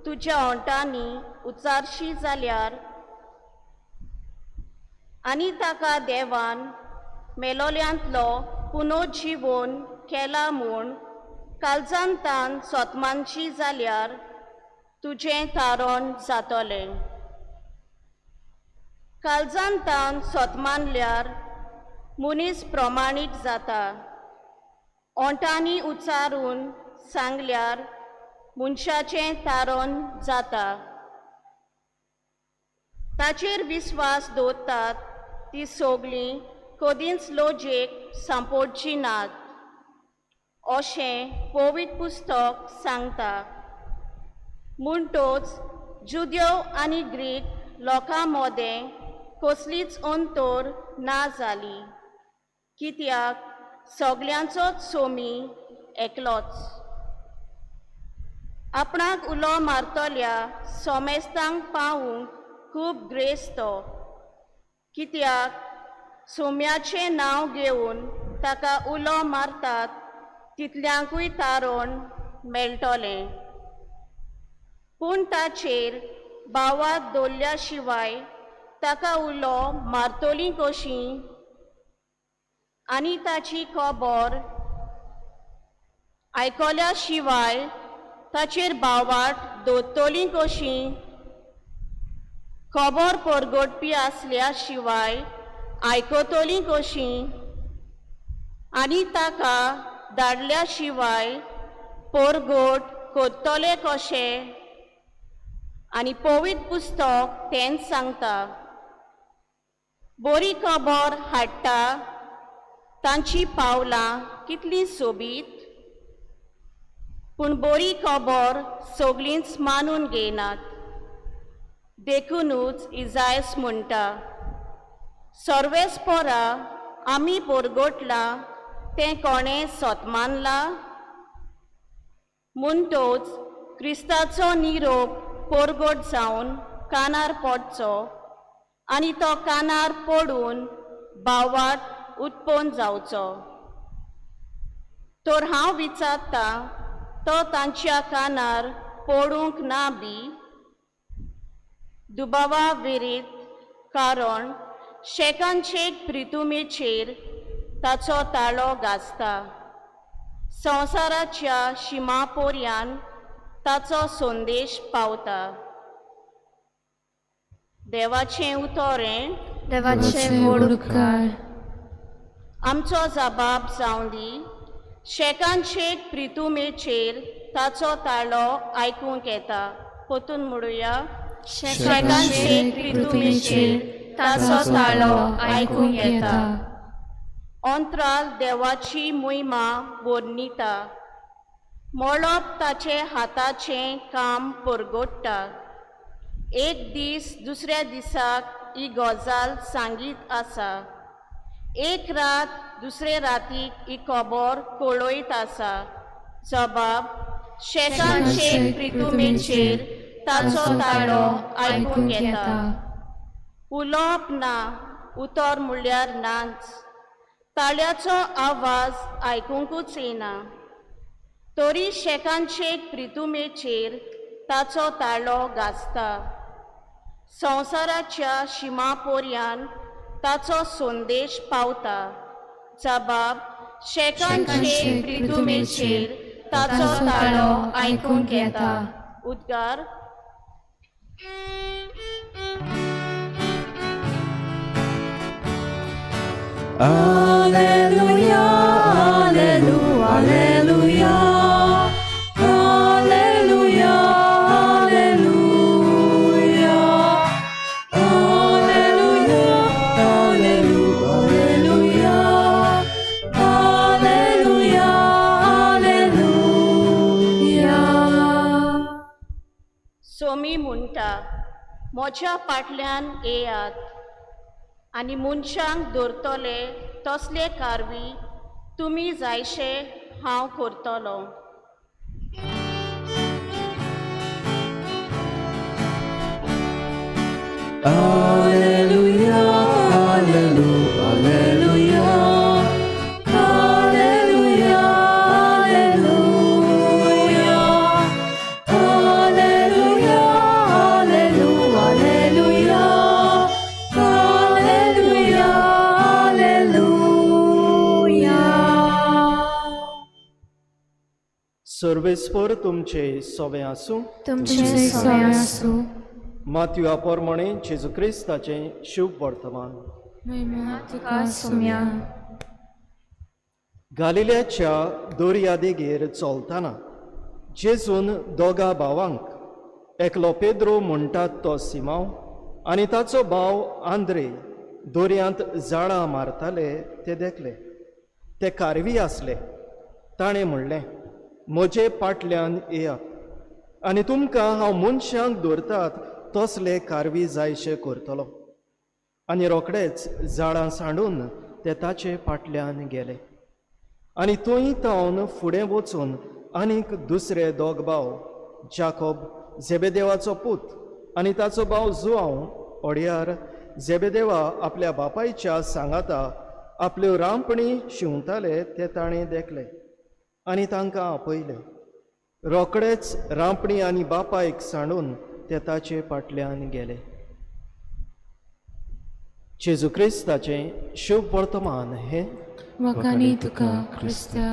तुज्या ओंटांनी उचारशी जाल्यार आनी ताका देवान मेलोल्यांतलो पुनोज्जीवन केला म्हूण काळजांतान सोतमानशी जाल्यार तुजें तारण जातलें. काळजांतान सोतमानल्यार मनीस प्रमाणीक जाता. ओंटांनी उचारून सांगल्यार मनशाचें तारण जाता. ताचेर विस्वास दवरतात ती सगळीं कधीच लोजेक सांपोडची नात अशें पवित्र पुस्तक सांगता. म्हणटोच जुदेव आनी ग्रीक लोकां मदें कसलीच अंतर ना जाली, कित्याक सगळ्यांचोच सोमी एकलोच. आपणाक उलो मारतल्या सोमेस्तांक पावूंक खूब ग्रेस्त तो, कित्याक सोम्याचें नांव घेवन ताका उलो मारतात तितल्यांकूय तारण मेळटलें. पूण ताचेर बावात दवरल्या शिवाय ताका उलो मारतलीं कशीं आनी ताची खबर आयकल्या शिवाय ताचेर बावाट दवरतलीं कशीं, खबर परगटपी आसल्या शिवाय आयकतलीं कशीं आनी ताका धाडल्या शिवाय परगट करतले कशें आनी पवित्र पुस्तक तेंच सांगता. बरी खबर हाडटा तांची पावलां कितलीं सोबीत, पूण बरी खबर सगळींच मानून घेयनात. देखूनच इजायस म्हणटा, सर्वेस्परा आमी परगटलां तें कोणें सोतमानलां. म्हणटोच क्रिस्ताचो निरोप परगट जावन कानार पडचो आनी तो कानार पडून बावाट उत्पन्न जावचो. तर हांव विचारता, तो तांच्या कानार पडूंक ना बी? दुबावा विरीत, कारण शेकांचे प्रितुमेचेर ताचो ताळो गाजता. संवसाराच्या शिमापोर्यान ताचो संदेश पावता. देवाचें उतोरें. देवाचें व्हड उपकार. आमचो जबाब जावं दी. शेकांचे प्रितुमेचेर ताचो ताळो आयकूंक येता. पोतून म्हणुया, शेकांचे प्रितुमेचेर ताचो ताळो आयकूंक येता. अंतराल देवाची महिमा वर्णिता. मळप ताचे हाताचें काम परगटता. एक दीस दुसऱ्या दिसाक ही गजाल सांगीत आसा. एक रात दुसरे रातीक ही खबर कळयत आसा. जबाब, शेकांचे प्रितुमेचेर ताचो ताळो आयकूंक येता. उलोवप ना, उतर म्हणल्यार नाच. ताळ्याचो आवाज आयकूंकूच येना. तरी शेकांचे प्रितुमेचेर ताचो ताळो गाजता. संवसाराच्या शिमापोर्यान ताचो संदेश पावता. जबाब, शेकांचे प्रितुमेचेर ताचो ताळो आयकूंक येता. उद्गार. Alleluia, Alleluia, Alleluia, Alleluia, म्हज्या फाटल्यान येयात आनी मनशांक दवरतले तसले कारवी तुमी जायशे हांव करतलो. Alleluia, Alleluia, Alleluia, Alleluia, Alleluia, Alleluia, Alleluia, Alleluia, Alleluia. सर्वेस्पर तुमचे सोवे आसूं. तुमचे सोय आसूं. मातया पोरमणे जेजू क्रिस्ताचें शुभ वर्तमान. तुका सुम्या. गालिल्याच्या दोर्यादेगेर चलतना जेजून दोगा भावांक एकलो पेद्रो म्हणटात तो सिमांव आनी ताचो भाव आंद्रे दोर्यांत जाळां मारताले ते देखले. ते कारवी आसले. ताणें म्हणलें, म्हजे फाटल्यान येयात आनी तुमकां हांव मनशांक दवरतात तसले कारवी जायशे करतलो. आनी रोखडेच जाळां सांडून ते ताचे फाटल्यान गेले. आनी थंय तावन फुडें वचून आनीक दुसरे दोग भाव जाकोब जेबेदेवाचो पूत आनी ताचो भाव जुआंव ओड्यार जेबेदेवा आपल्या बापायच्या सांगाता आपल्यो रांपणी शिंवताले ते ताणें देखले आनी तांकां आपयले. रोखडेच रांपणी आनी बापायक सांडून ते ताचे फाटल्यान गेले. जेजू क्रिस्ताचें शुभ वर्तमान हे वखाणी तुका क्रिस्ता.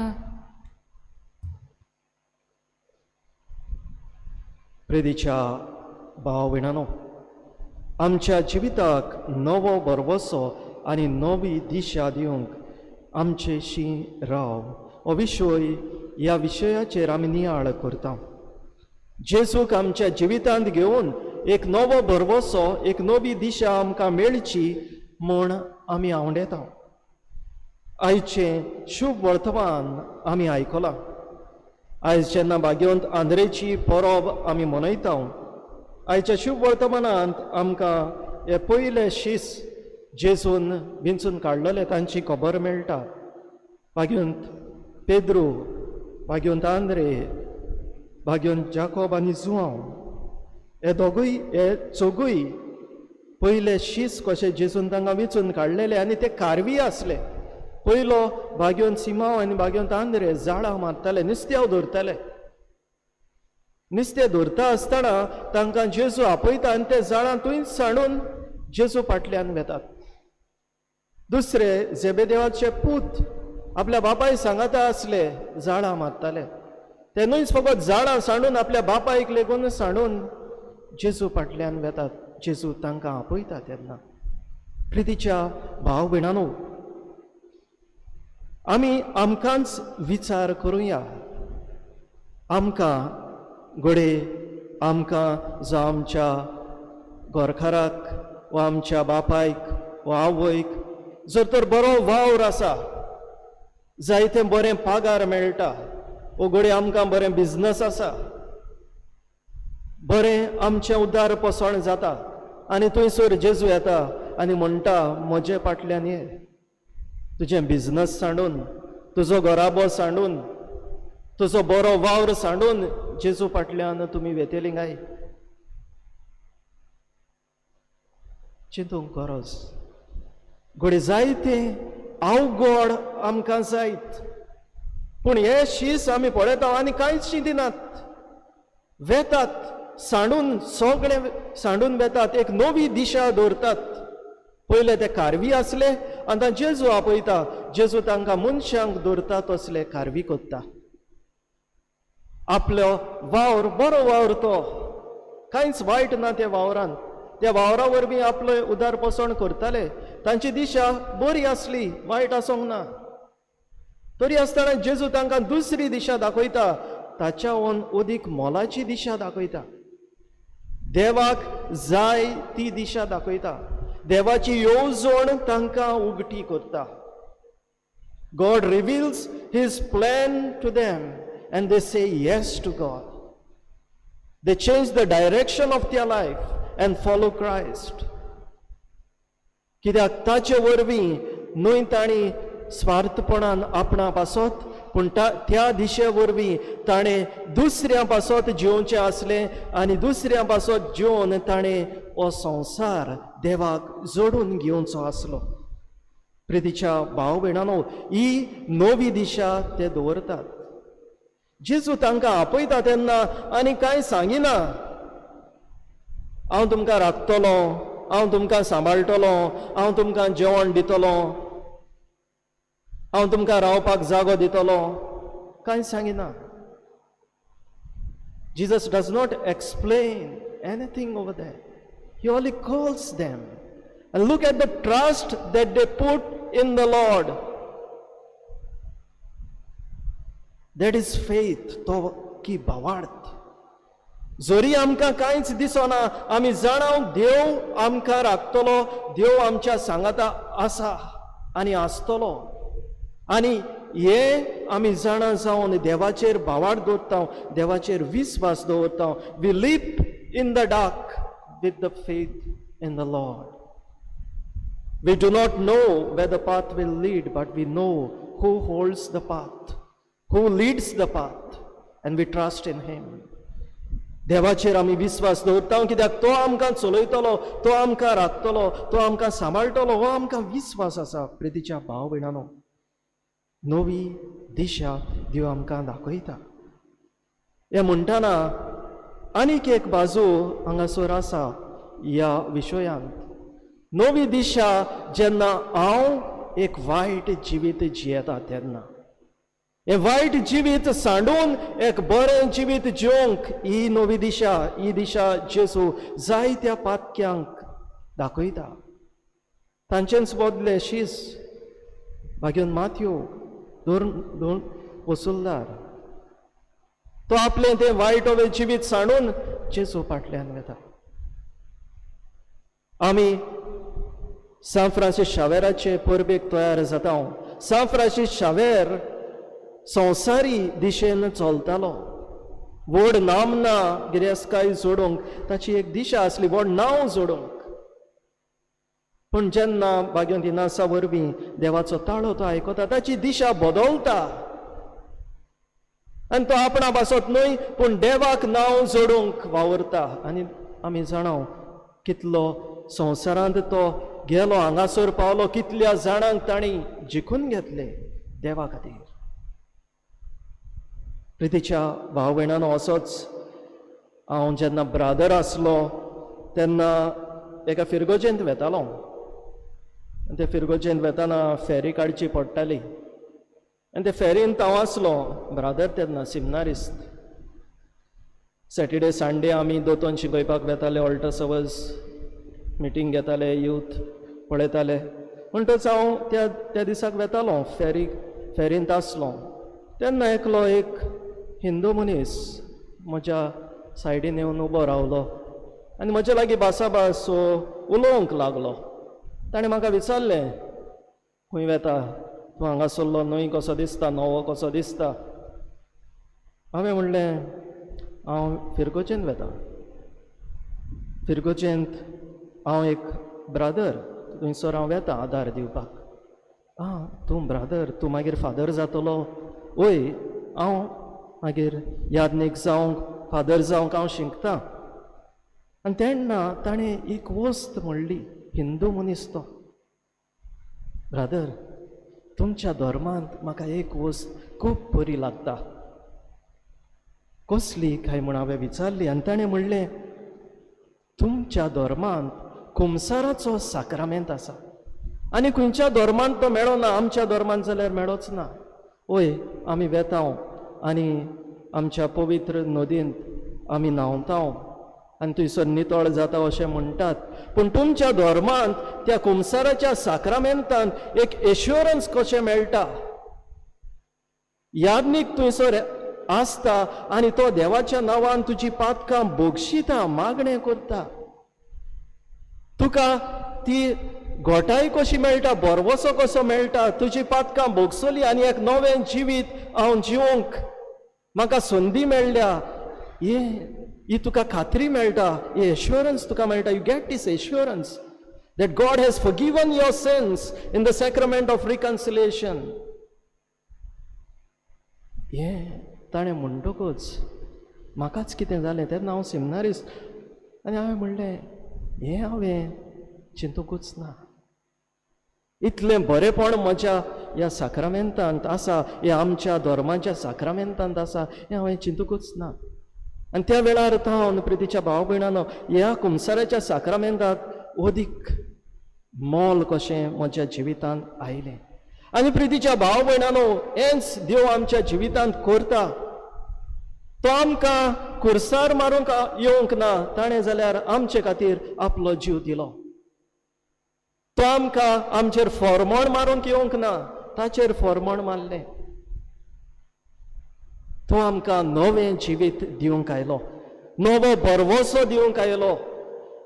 प्रेदीच्या भाव भयणांनो, आमच्या जिविताक नवो भरवसो आनी नवी दिशा दिवंक आमचेशी राव हो विशय ह्या विशयाचेर आमी नियाळ करता. जेजूक आमच्या जिवितांत घेवन एक नवो भरवसो, एक नवी दिशा आमकां मेळची म्हूण आमी आवडेता. आयचें शुभ वर्तमान आमी आयकलां. आयज जेन्ना भाग्यवंत आंद्रेची परब आमी मनयता, आयच्या शुभ वर्तमानांत आमकां हे पयले शीस जेजून विंचून काडलेले तांची खबर मेळटा. भाग्यवंत पेद्रू, भाग्यवंत आंद्रे, भाग्यवंत जाकोब आनी जुआंव हे चौगूय पयले शीस कशे जेजून तांकां विंचून काडलेले आनी ते कारवी आसले. पयलो भाग्यवंत सिमांव आनी भाग्यवंत आंद्रे जाळां मारताले, नुस्त्याव धरताले. नुस्तें धरता आसतना तांकां जेजू आपयता आनी ते जाळां थंयच सांडून जेजू फाटल्यान वेतात. दुसरे जेबेदेवाचे पूत आपल्या बापाय सांगाता आसले, जाळां मारताले. ते न्हूच फकत जाळां सांडून आपल्या बापायक लेगून सांडून जेजू फाटल्यान वेतात. जेजू तांकां आपयता तेन्ना. प्रितीच्या भाव भयणांनो, आमी आमकांच विचार करुया. आमकां घोडे आमकां जो आमच्या घरकाराक वा आमच्या बापायक वा आवयक जर तर बरो वावर आसा, जायते बरें पागार मेळटा, वो घोडे आमकां बरें बिझनस आसा, बरें आमचें उदार पसण जाता आनी थंयसर जेजू येता आनी म्हणटा, म्हजे फाटल्यान ये. तुजें बिझनस सांडून, तुजो घराबो सांडून, तुजो बरो वावर सांडून जेजू फाटल्यान तुमी वेतेली काय? चिंतूंक गरज. घोडे जायते अवघड आमकां जायत, पूण हे शीस आमी पळयता आनी कांयच चिंतिनात. वेतात सांडून, सगळे सांडून वेतात. एक नवी दिशा दवरतात. पयले ते कारवी आसले, आतां जेजू आपयता. जेजू तांकां मनशांक दवरता तसले कारवी कोत्ता. आपलो वावर, बरो वावर तो, कांयच वायट ना त्या वावरान. त्या वावरा वरवीं आपलो उदार पसण करताले. तांची दिशा बरी आसली, वायट आसूंक ना. तरी आसतना जेजू तांकां दुसरी दिशा दाखयता, ताच्याहून अदीक मोलाची दिशा दाखयता. देवाक जाय ती दिशा दाखयता. देवाची येवजण तांकां उगटी करता. God reveals his plan to them and they say yes to God. They change the direction of their life and follow Christ. कित्याक ताचे वरवीं न्हय ताणी स्वार्थपणान आपणा पासत पूण त्या दिशे वरवीं ताणें दुसऱ्या पासत जिवोवचें आसलें आनी दुसऱ्या पासत जिवन ताणें हो संवसार देवाक जोडून घेवचो आसलो. प्रितीच्या भाव भयणांनो, ही नवी दिशा ते दवरतात. जेजू तांकां आपयता तेन्ना आनी कांय सांगिना, हांव तुमकां राखतलो, हांव तुमकां सांबाळटलो, हांव तुमकां जेवण दितलो, हांव तुमकां रावपाक जागो दितलो, कांय सांगिना. Jesus does not explain anything over there. He only calls them. And look at the trust that they put in the Lord. That is faith, तो की भावार्थ. जरी आमकां कांयच दिसना, आमी जाणाव देव आमकां राखतलो, देव आमच्या सांगाता आसा आनी आसतलो. आनी हे आमी जाणा जावन देवाचेर भावार्थ दवरता, देवाचेर विस्वास दवरता. We leap in the dark with the faith in the lord. We do not know where the path will lead, but we know who holds the path, who leads the path, and we trust in him. देवाचेर आमी विश्वास दवरता, कित्याक तो आमकां चलयतलो, तो आमकां राखतलो, तो आमकां सांबाळटलो, हो आमकां विश्वास आसा. प्रितीच्या भाव भयणांनो, नवी दिशा देव आमकां दाखयता. हे म्हणटाना आनीक एक बाजू हांगासर आसा ह्या विशयांत. नवी दिशा जेन्ना हांव एक वायट जिवीत जियेता तेन्ना, हे वायट जिवीत सांडून एक बरें जिवीत जिवंक ही नवी दिशा, ही दिशा जेजू जायत्या पातक्यांक दाखयता. तांचेच बदले शीस भाग्यन माथ्यू दोन वसुलदार, तो आपलें तें वायट जिवीत सांडून जेजू फाटल्यान वेता. आमी सान फ्रांसीस शावेराचे परबेक तयार जाता. सान फ्रांसीस शावेर संवसारी दिशेन चलतालो. व्हड नामना गिरेस्काय जोडूंक ताची एक दिशा आसली, व्हड नांव जोडूंक. पूण जेन्ना भाग्यवंती नासा वरवीं देवाचो ताळो तो आयकता, ताची दिशा बदलता. आनी तो आपणा पासत न्हय पूण देवाक नांव जोडूंक वावरता. आनी आमी जाणाव कितलो संवसारांत तो गेलो, हांगासर पावलो, कितल्या जाणांक ताणी जिखून घेतले देवा खातीर. प्रितीच्या भाव भयणांनो, असोच हांव जेन्ना ब्रादर आसलो तेन्ना एका फिरगोजेंत वेतालो. ते फिरगोजेंत वेताना फेरी काडची पडटाली. आनी ते फेरींत हांव आसलो ब्रादर तेन्ना सिमनारिस्त. सॅटर्डे संडे आमी दोतोन शिकयपाक वेताले, ऑल्टर सर्वस मिटींग घेताले, यूथ पळयताले. म्हणटच हांव त्या दिसाक वेतालो, फेरींत आसलो. तेन्ना एकलो एक हिंदू मनीस म्हज्या सायडीन येवन उबो रावलो आनी म्हजे लागीं बासाबास उलोवंक लागलो. ताणें म्हाका विचारलें, खंय वेता तूं? हांगासरलो न्हय कसो दिसता, नवो कसो दिसता? हांवें म्हणलें, हांव फिरगोचेंत वेता. फिरगोचेंत हांव एक ब्रादर, थंयसर हांव वेता आदार दिवपाक. तूं ब्रादर, तूं मागीर फादर जातलो? वय, हांव मागीर यादनीक जावंक, फादर जावंक हांव शिंकतां. आनी तेन्ना ताणें एक वस्त म्हणली, हिंदू मनीस तो, ब्रादर तुमच्या धर्मांत म्हाका एक वस्त खूब बरी लागता. कसली काय म्हूण हांवें विचारली. आनी ताणें म्हणलें, तुमच्या धर्मांत खुमसाराचो साक्रामेंत आसा आनी खंयच्या धर्मांत तो मेळना, आमच्या धर्मांत जाल्यार मेळोच ना. वय, आमी वेतांव आनी आमच्या पवित्र नदींत आमी न्हांवतांव आनी थंयसर नितळ जाता अशें म्हणटात. पूण तुमच्या धर्मांत त्या खुमसाराच्या साक्रामेंतांत एक एश्युरन्स कशें मेळटा? यादनीक थंयसर आसता आनी तो देवाच्या नांवान तुजी पातकां बोगशिता, मागणें करता. तुका ती घोटाय कशी मेळटा, बरवसो कसो मेळटा. तुजी पातकां बोगसली आनी एक नवें जिवीत हांव जिवंक म्हाका संदी मेळ्ळ्या. हे ही तुका खात्री मेळटा, ही एश्युरन्स तुका मेळटा. You get this assurance that God has forgiven your sins in the sacrament of reconciliation. हे ताणें म्हणटकूच म्हाकाच कितें जालें तेन्ना हांव सेमिनारिस्ट, आनी हांवें म्हणलें हें हांवें चिंतूंकूच ना. इतलें बरेपण म्हज्या ह्या साक्रामेंतांत आसा, हे आमच्या धर्माच्या साक्रामेंतांत आसा, हें हांवें चिंतूंकूच ना. आनी त्या वेळार हांव प्रितीच्या भाव भयणांनो ह्या कुमसाराच्या साक्रामेंताक अदीक मोल कशें म्हज्या जिवितांत आयलें. आनी प्रितीच्या भाव भयणांनो, हेंच देव आमच्या जिवितांत करता. तो आमकां कुर्सार मारूंक येवंक ना, ताणें जाल्यार आमचे खातीर आपलो जीव दिलो. तो आमकां आमचेर फॉर्मण मारूंक येवंक ना, ताचेर फॉर्मण मारलें. तो आमकां नवें जिवीत दिवंक आयलो, नवो बरवसो दिवंक आयलो.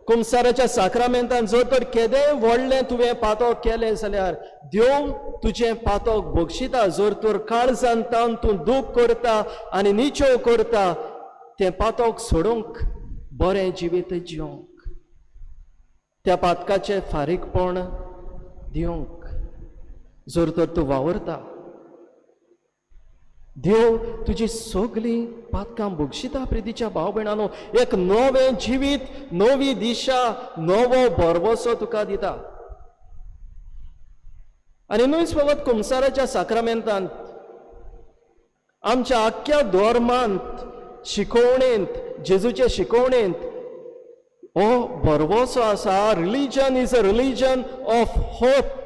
कुमसाराच्या साक्रामेंतान जर तर केदेंय व्हडलें तुवें पातक केलें जाल्यार देव तुजें पातक बक्षिता. जर तर काळजांतान तूं दूख करता आनी निचो करता, तें पातक सोडूंक बरें जिवीत जिवंक, त्या पातकाचें फारीकपण दिवंक जर तर तूं वावरता, देव तुजी सगळीं पातकां बक्षिता. प्रितीच्या भाव भयणांनो, एक नवें जिवीत, नवी दिशा, नवो बरवसो तुका दिता. आनी न्हूच फकत कुमसाराच्या साक्रामेंतांत, आमच्या आख्या धर्मांत, शिकवणेंत, जेजूचे शिकवणेंत हो बरवसो आसा. Religion is a religion of hope.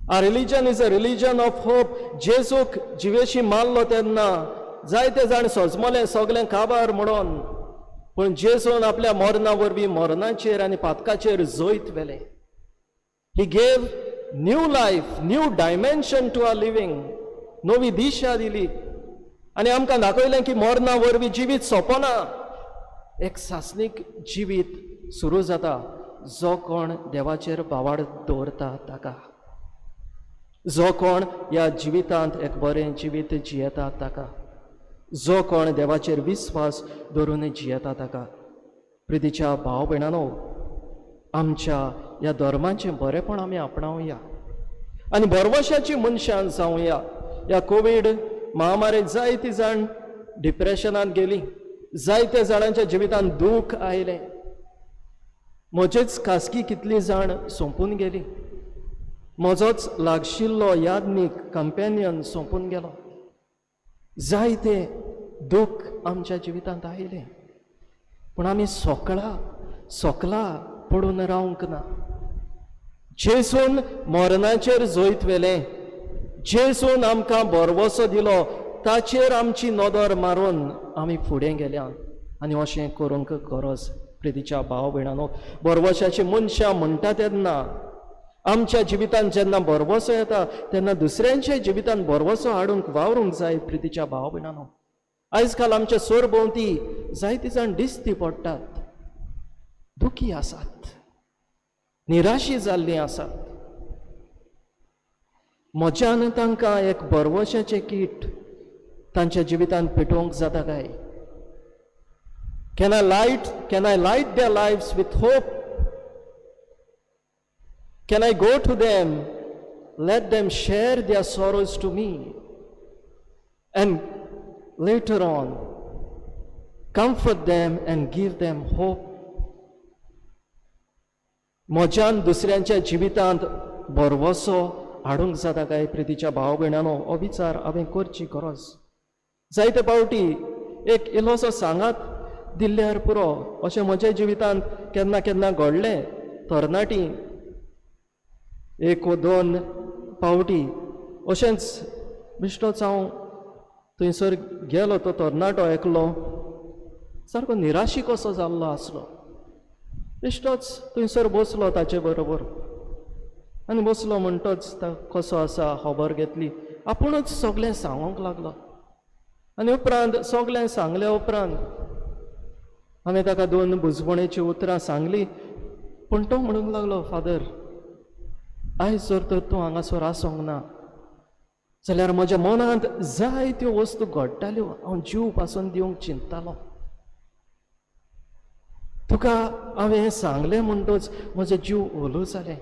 Our religion is a religion of hope. जेजूक जिवेशी मारलो तेन्ना जायते जाण सोजमले सगळें काबार म्हणून, पूण जेजून आपल्या मरणा वरवीं मरणाचेर आनी पातकाचेर जैत व्हेलें. He gave new life, new dimension to our living. नवी दिशा दिली आनी आमकां दाखयलें की मरणा वरवीं जिवीत सोंपना, एक सासणीक जिवीत सुरू जाता. जो कोण देवाचेर बावाड दवरता ताका, जो कोण ह्या जिवितांत एक बरें जिवीत जियेता ताका, जो कोण देवाचेर विस्वास दवरून जियेता ताका. प्रितीच्या भाव भयणांनो, आमच्या ह्या धर्माचें बरेंपण आमी आपणावया आनी बरवशाची मनशां जावया. ह्या कोवीड महामारीत जायतीं जाण डिप्रेशनांत गेलीं, जायत्या जाणांच्या जिवितांत दूख आयलें. म्हजेच खासगी कितलीं जाण सोंपून गेलीं. म्हजोच लागशिल्लो यादनीक कंपेनियन सोंपून गेलो. जायते दूख आमच्या जिवितांत आयले, पूण आमी सोकला पडून रावंक ना. जेजून मरणाचेर जैत व्हेलें, जेजून आमकां बरवसो दिलो, ताचेर आमची नदर मारून आमी फुडें गेल्या आनी अशें करूंक गरज. प्रितीच्या भाव भयणांनो, बरवशाची मनशां म्हणटा तेन्ना आमच्या जिवितांत जेन्ना बरवसो येता तेन्ना दुसऱ्यांच्या जिवितांत बरवसो हाडूंक वावरूंक जाय. प्रितीच्या भाव भयणांनो, आयज काल आमच्या सोरभोंवती जायतीं जाण दिश्टी पडटात, दुखी आसात, निराशी जाल्लीं आसात. म्हज्यान तांकां एक बरवशाचें कीट तांच्या जिवितांत पेटोवंक जाता काय? Can I light their lives with hope? Can I go to them, let them share their sorrows to me, and later on comfort them and give them hope? म्हज्यान दुसऱ्यांच्या जिवितांत बरवसो हाडूंक जाता काय? प्रितीच्या भाव भयणांनो, हो विचार हांवें करची गरज. जायते फावटी एक इल्लोसो सांगात दिल्ल्यार पुरो, अशें म्हज्या जिवितांत केन्ना केन्ना घडलें. तरणाटी एक वा दोन फावटी अशेंच बिश्टोच हांव थंयसर गेलो. तो तरणाटो एकलो सारको निराशी कसो जाल्लो आसलो. बिश्टोच थंयसर बसलो ताचे बरोबर आनी बसलो म्हणटोच कसो आसा खबर घेतली. आपुणूच सगळें सांगूंक लागलो आनी उपरांत सगळें सांगले उपरांत हांवें ताका 2 बुजवणेची उतरां सांगलीं. पूण तो म्हणूंक लागलो, फादर, आयज जर तर तूं हांगासर आसोंक ना जाल्यार म्हज्या मनांत जायत्यो वस्तू घडटाल्यो हांव जीव पासून दिवंक चिंततालो. तुका हांवें सांगलें म्हणटच म्हजो जीव ओलो जालें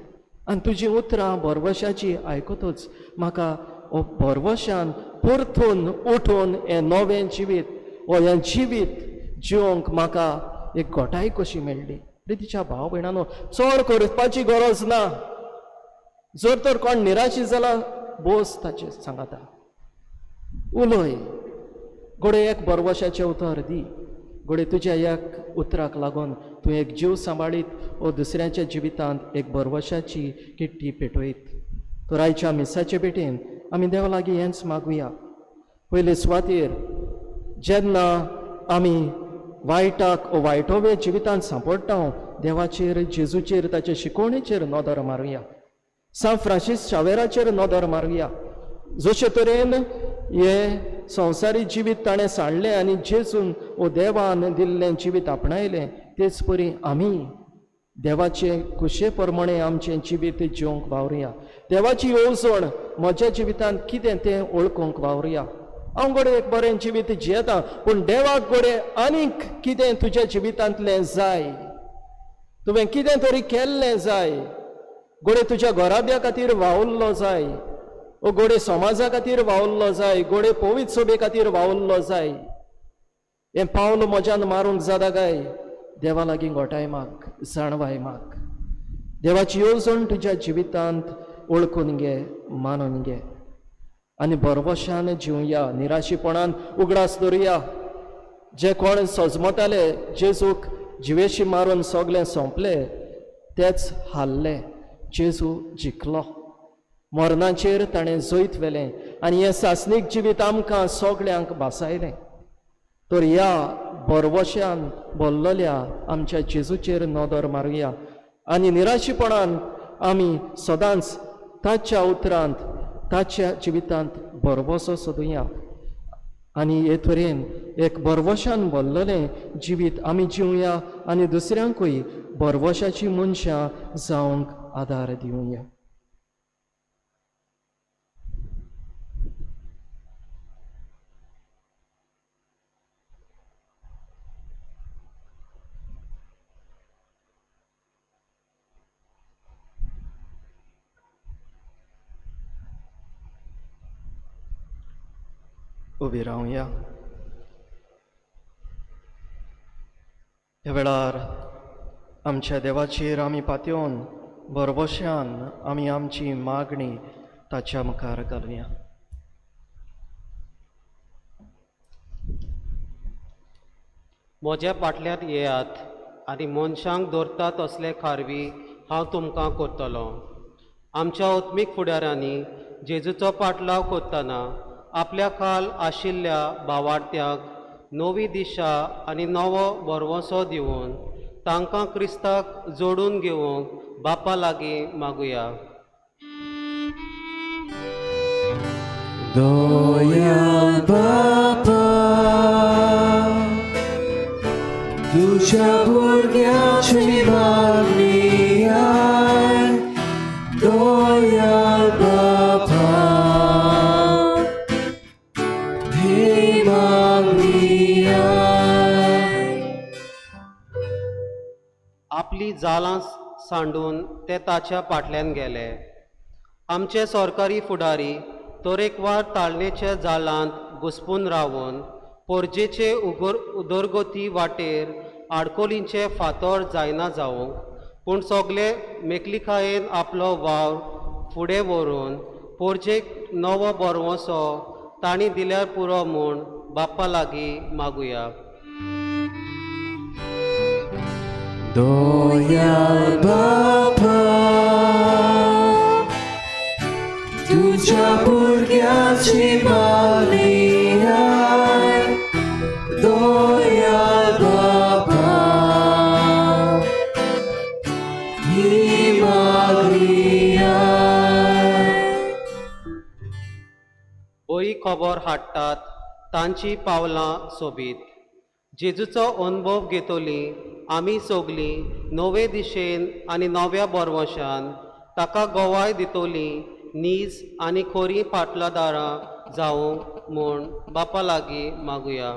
आनी तुजी उतरां बरवशाची आयकतच म्हाका हो बरवशान परतून उठून हें नवें जिवीत हें जिवीत जिवंक म्हाका एक घोटाय कशी मेळ्ळी. प्रितीच्या भाव भयणांनो, चड करपाची गरज ना. जर तर कोण निराशी जाला बोस ताचे सांगाता, उलय घोडे, एक बरवशाचें उतर दी. घोडे तुज्या एक उतराक लागून तूं एक जीव सांबाळीत वो दुसऱ्याच्या जिवितांत एक बरवशाची किट्टी पेटयत. तर आयच्या मिसाचे भेटेन आमी देवा लागीं हेंच मागुया. पयले सुवातेर जेन्ना आमी वायटाक वो वायटोवे जिवितांत सांपडटा देवाचेर, जेजूचेर, ताचे शिकवणेचेर नदर मारुया. सान फ्रांसीस शावेराचेर नदर मारुया. जशे तरेन हे संवसारी जिवीत ताणें सांडलें आनी जेजून वो देवान दिल्लें जिवीत आपणायलें, तेच परी आमी देवाचे कुशे प्रमाणे आमचें जिवीत जिवंक वावरुया. देवाची येवजण म्हज्या जिवितांत कितें तें ओळखूंक वावरुया. हांव घोडे एक बरें जिवीत जियेता, पूण देवाक घोडे आनीक कितें तुज्या जिवितांतलें जाय, तुवें कितें तरी केल्लें जाय. घोडे तुज्या घराब्या खातीर वावुरलो जाय, ओ घोडे समाजा खातीर वावुरलो जाय, घोडे पवित्र सभे खातीर वावुरलो जाय. हें पावल म्हज्यान मारूंक जाता काय? देवा लागीं घोटाय माग, जाणवाय माग. देवाची येवजण तुज्या जिवितांत ओळखून घे, मानून घे आनी बरवशान जिवया. निराशीपणान उगडास दवरुया. जे कोण सजमताले जेजूक जिवेशी मारून सगळें सोंपलें, तेच हारले. जेजू जिखलो. मरणाचेर ताणें जैत व्हेलें आनी हें सासणीक जिवीत आमकां सगळ्यांक भासायलें. तर ह्या बरवशान भरलेल्या आमच्या जेजूचेर नदर मारुया आनी निराशीपणान आमी सदांच ताच्या उतरांत, ताच्या जिवितांत बरवसो सोदुया आनी हे तरेन एक बरवशान भरलेलें जिवीत आमी जिवया आनी दुसऱ्यांकूय बरवशाची मनशां जावंक आदार दिवया. उबी रावया. ह्या वेळार आमच्या देवाचेर आमी पातयेवन बरवशान आमी आमची मागणी ताच्या मुखार घालुया. म्हज्या फाटल्यान येयात आनी मनशांक दवरता तसले खारवी हांव तुमकां करतलों. आमच्या ओत्मीक फुडाऱ्यांनी जेजूचो पाटलाव करतना आपल्या खाल आशिल्ल्या भावार्थ्यांक नवी दिशा आनी नवो बरवसो दिवन तांकां क्रिस्ताक जोडून घेवंक बापा लागीं मागुया. दयाल बापा, तुझ्या भुरग्याची मागणी आय. दयाल बापा, ही मागणी आय. आपली जालां सांडून ते ताच्या फाटल्यान गेले. आमचे सरकारी फुडारी तरेकवार ताळणेच्या जाळांत घुस्पून रावन पोरजेचे उदरगती वाटेर आडकोलींचे फातर जायना जावंक, पूण सगळे मेकळीकायेन आपलो वावर फुडें व्हरून पोरजेक नवो बरवसो तांणी दिल्यार पुरो म्हूण बाप्पा लागीं मागुया. दयाल बापा, तुझ्या भुरग्याची मागणी आय. दयाल बापा, ही मागणी आय. बरी खबर हाडटात तांची पावलां सोबीत. जेजूचो अनुभव घेतली आमी सगळीं नवे दिशेन आनी नव्या बरवशान ताका गोवाय दितली नीज आनी खोरी पाटलादारां जावंक म्हूण बापा लागीं मागुया.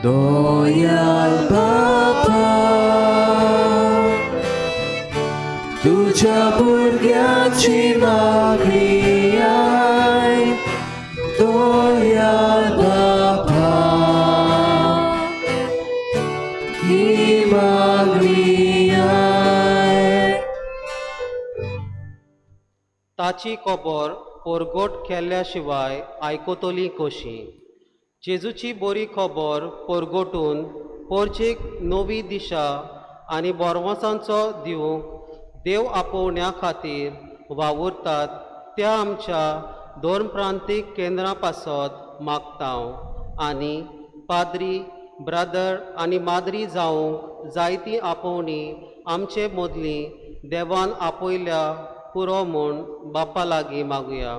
दयाल बापा, तुझ्या भुरग्याची मागणी आय. दयाल बापा, ही मागणी आय. ताची खबर परगट केल्ल्या शिवाय आयकतली कशी? जेजूची बरी खबर परगटून परचेक नवी दिशा आनी बोरवोसांचो दिवंक देव आपोवण्या खातीर वावुरतात त्या आमच्या दोन प्रांतीक केंद्रां पासत मागतांव. आनी पाद्री, ब्रदर आनी माद्री जावंक जायती आपोवणी आमचे मदली देवान आपयल्या पुरो म्हूण बापा लागीं मागुया.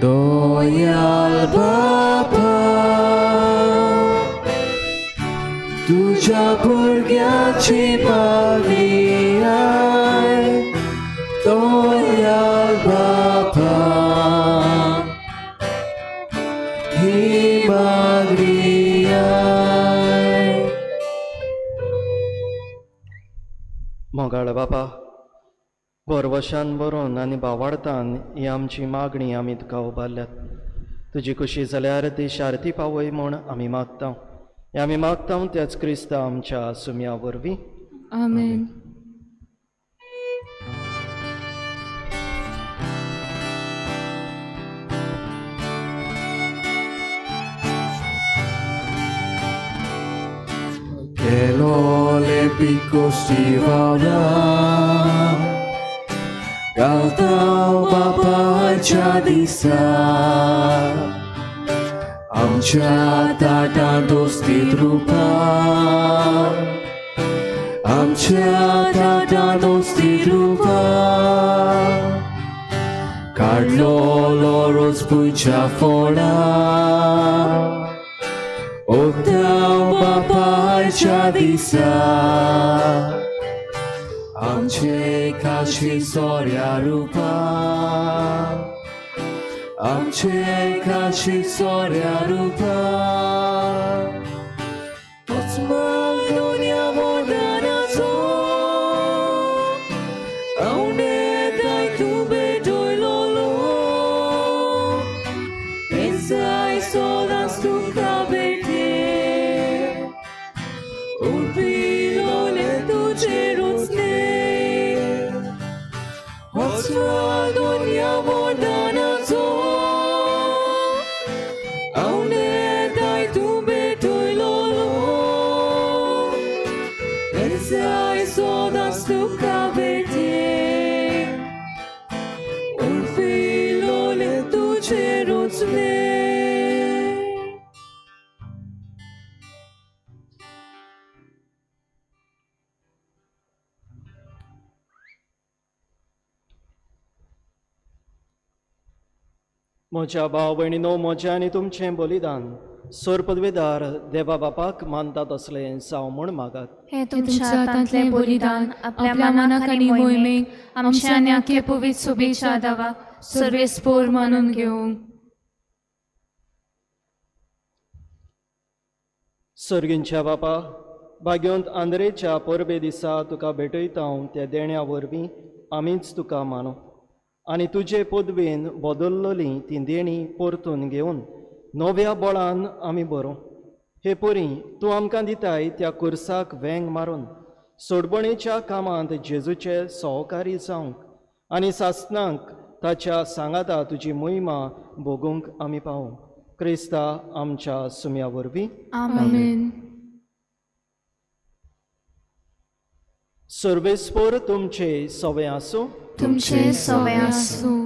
दयाल बापा, तुझ्या भुरग्याची मागणी आय. दयाल बापा, ही मागणी आय. मोगाळ बापा, बरवशान बरोवन आनी भावार्थान ही आमची मागणी आमी तुका उबारल्यात. तुजी खुशी जाल्यार ती शार्ती पावय म्हूण आमी मागतां. आमी मागतां त्याच क्रिस्ता आमच्या सुम्या वरवीं. आमेन. Que lo le pico stivana, गावतां बापाच्या दिसा. आमच्या ताटां दोस्तीत रुपा, आमच्या ताटां दोस्तीत रुपा. काडलो रोज पुंच्या फोडा, ओगदां बापाच्या दिसा. आमचे काशी सोऱ्या रुपा, आमचे काशी सोऱ्या रुपा. तोच मागोन्या मोडानाचो, आवडेताय तूं बेटोयलोलो. हें जाय सोदांच तुका बेटे, उरपिलोले तुजेरूच ने. होच मागोन्या मोडानाचो, आवडेताय तूं बेटोयलोलो. हें जाय सोदांच तुका बेटे, उरपिलोले तुजेरूच ने. म्हज्या भाव भयणीनो, म्हजें आनी तुमचें बलिदान सोर पदवेदार देवा बापाक मानता तसलें जावं म्हूण मागात. हे तुमच्या हातांतलें बलिदान आपल्या मनाक आनी मोहिमेक आमच्या न्याके पवित्र शुभेच्छा दावा सर्वेस्पोर मानून घेवंक. सर्गींच्या बापा, भाग्यवंत आंद्रेच्या परबे दिसा तुका भेटयता त्या देण्या वरवीं आमीच तुका मानू आनी तुजे पदवेन बदल्लोली ती देणी परतून घेवन नव्या बळान आमी बरों. हे परी तूं आमकां दिताय त्या कुर्साक वेंग मारून सोडबणेच्या कामांत जेजूचे सहकारी जावंक आनी सासणांक ताच्या सांगाता तुजी महिमा भोगूंक आमी पावूं. क्रिस्ता आमच्या सुम्या वरवीं. आमेन. सर्वेस्पोर तुमचे सवे आसूं. तुमचे सवे आसूं.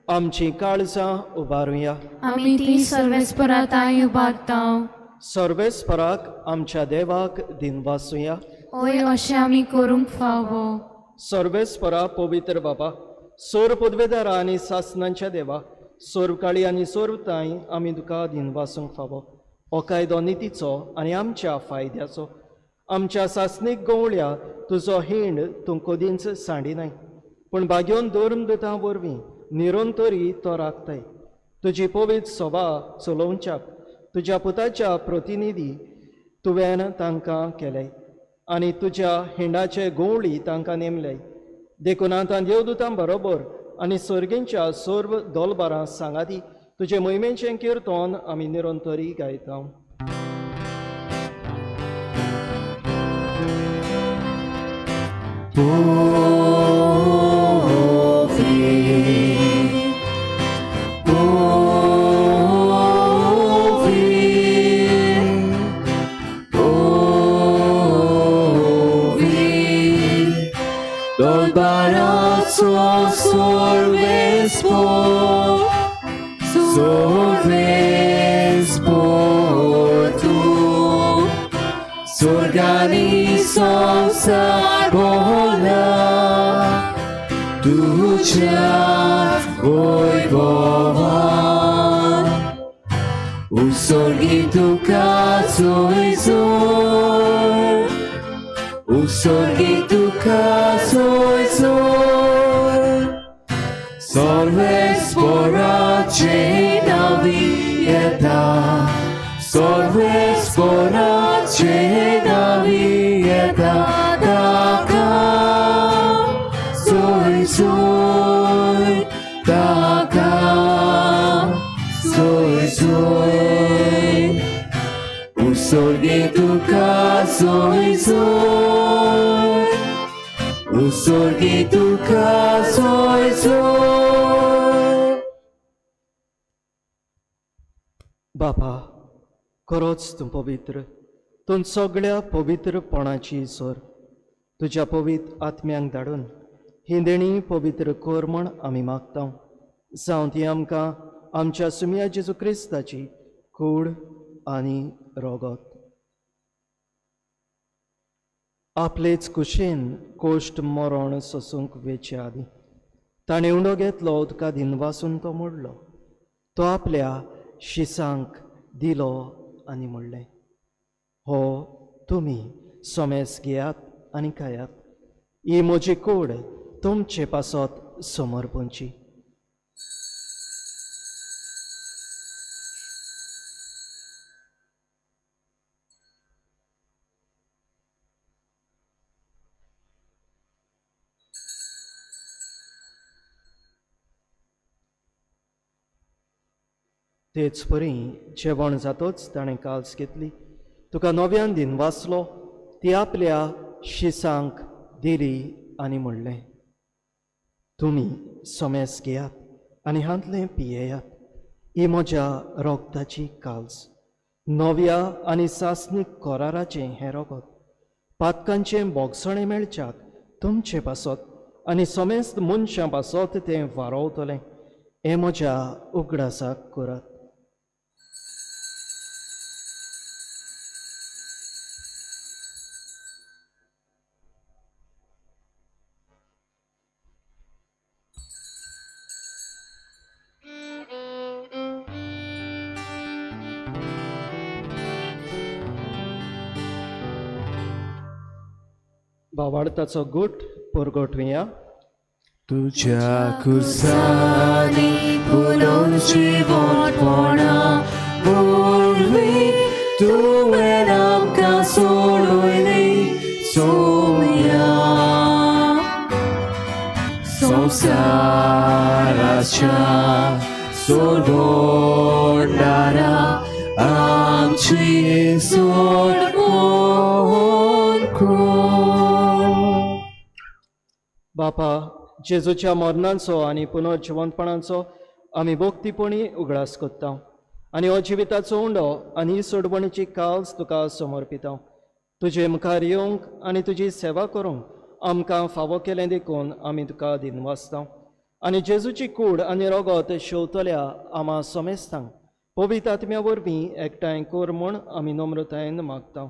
आमची काळजां उबारुया. आमी ती सर्वेस्पराताय उबारतांव. सर्वेस्पराक आमच्या देवाक दिनवासुया. ओय अशें आमी करूंक फावो. सर्वेस्परा पवित्र बाबा, सोर पदवेदारा आनी सासणांच्या देवा, सोरकाळी आनी सोरताय आमी तुका दिनवासूंक फावो. हो कायदो नितीचो आनी आमच्या फायद्याचो. आमच्या सासणीक गवळ्या तुजो हिंड तूं कदींच सांडिनाय, पूण बाग्योन दोरम दुतां वरवीं निरंतरी तो राखताय. तुजी पवित्र सभा चलोवच्याक तुज्या पुताच्या प्रतिनिधी तुवें तांकां केले आनी तुज्या हिंडाचे गवळी तांकां नेमले. देखून आतां देवदूतां बरोबर आनी सर्गींच्या सर्व दोलबारां सांगाती तुजे मोहिमेचें किर्तन आमी निरंतरी गायता. Sorgani संसार बोला तुझ्या वैभवान उसर्गी तुका जोर उसर्गी तुका जोर सर्वेस्पराचे नावी येता सर्वेस्पराचे नावी येता ताका जोर जोर ताका जोर जोर उसर्गी तुका जोर जोर उसर्गी तुका जोर जोर. बापा, खरोच तूं पवित्र, तूं सगळ्या पवित्रपणाची सोर. तुज्या पवित्र आत्म्यांक धाडून ही देणी पवित्र कर म्हण आमी मागता. जावं ती आमकां आमच्या सुमया जेजू क्रिस्ताची कूड आनी रोगत. आपलेच कुशेन कोश्ट मरण सोसूंक वेचे आदी ताणें उंडो घेतलो, उदका दिनवासून तो मोडलो. तो आपल्या शिसांक दिलो आनी म्हणलें, हो तुमी सोमेस घेयात आनी खायात. ही म्हजी कूड तुमचे पासत समर्पणची. तेच परी जेवण जातोच ताणें काल्स घेतली, तुका नव्यान दिन वाचलो, ती आपल्या शिसांक दिली आनी म्हणलें, तुमी सोमेस घेयात आनी हातलें पियेयात. ही म्हज्या रोगताची काल्स, नव्या आनी सासणीक कोराराचें हें रोगत. पातकांचें बोगसणें मेळच्याक तुमचे पासत आनी सोमेस्त मनशां पासत तें वारोवतलें. हें म्हज्या उगडासाक करात. भावार्थाचो गुट परगटुया. तुझ्या कुर्सानी पुनर्जीवनपणा वरवीं तुवें आमकां सोडयली सोम्या. संवसाराच्या सोडवणारा आमची सोडवण कर. बापा, जेजूच्या मरणाचो आनी पुनर्जिवंतपणाचो आमी भोक्तीपणी उगडास कोत्ता आनी हो जिविताचो उंडो आनी सोडवणीची काल्स तुका समर्पिता. तुजे मुखार येवंक आनी तुजी सेवा करूंक आमकां फावो केलें देखून आमी तुका दिनवासता. आनी जेजूची कूड आनी रोगत शेवतल्या आमा सोमेस्तांक पवित्र आत्म्या वरवीं एकठांय कर म्हूण आमी नम्रतायेन मागता.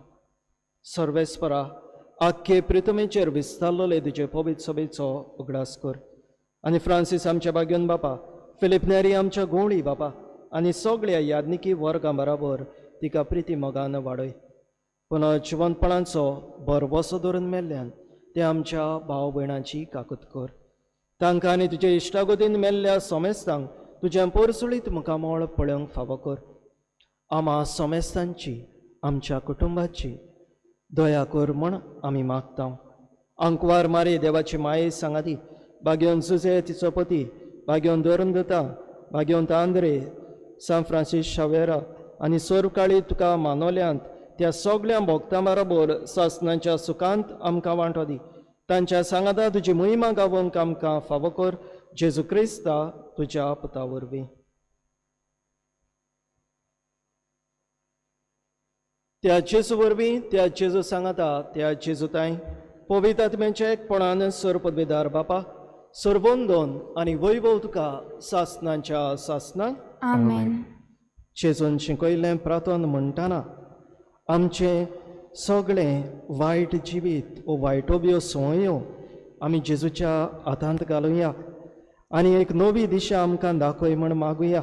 सर्वेस्परा, आख्खे पृथ्वीचेर विस्तारलोले तुजे पवित्र सभेचो उगडास कर. आनी फ्रांसीस आमच्या बाग्योन बापा, फिलिप नेरी आमच्या गोवळी बापा आनी सगळ्या यादनिकी वर्गां बराबर तिका प्रिती मोगान वाडय. पूण जिवंतपणाचो बरवसो धरून मेल्ल्यान ते आमच्या भाव भयणांची काकूत कर. तांकां आनी तुजे इश्टागोतीन मेल्ल्या सोमेस्तांक तुजें पोरसुळीत मुखामोळ पळोवंक फावो कर. आम्हा सोमेस्तांची आमच्या कुटुंबाची दया कर म्हूण आमी मागता. अंकवार मारी देवाची माये सांगाती, भाग्योन सुजे तिचो पती, भाग्योन दोरंदता, भाग्योन आंद्रे, सान फ्रांसीस शावेरा आनी सोरकाळी तुका मानवल्यांत त्या सगळ्या भोगतां बरोबर सासणाच्या सुखांत आमकां वांटो दी. तांच्या सांगाता तुजी मोहिमा गावोवंक आमकां फावो कर. जेजू क्रिस्ता तुज्या पुता वरवीं. त्या जेजू वरवीं, त्या जेजू सांगाता, त्या जेजू ताई पवित्र आत्म्याच्या एकपणान सोर पदवीदार बापा, सोरबोंदोन आनी वैभव तुका सासणांच्या सासणांक आमेन. जेजून शिकयल्लें प्रार्थन म्हणटाना आमचें सगळें वायट जिवीत वो वायटोब्यो संवयो आमी जेजूच्या हातांत घालुया आनी एक नवी दिशा आमकां दाखय म्हण मागुया.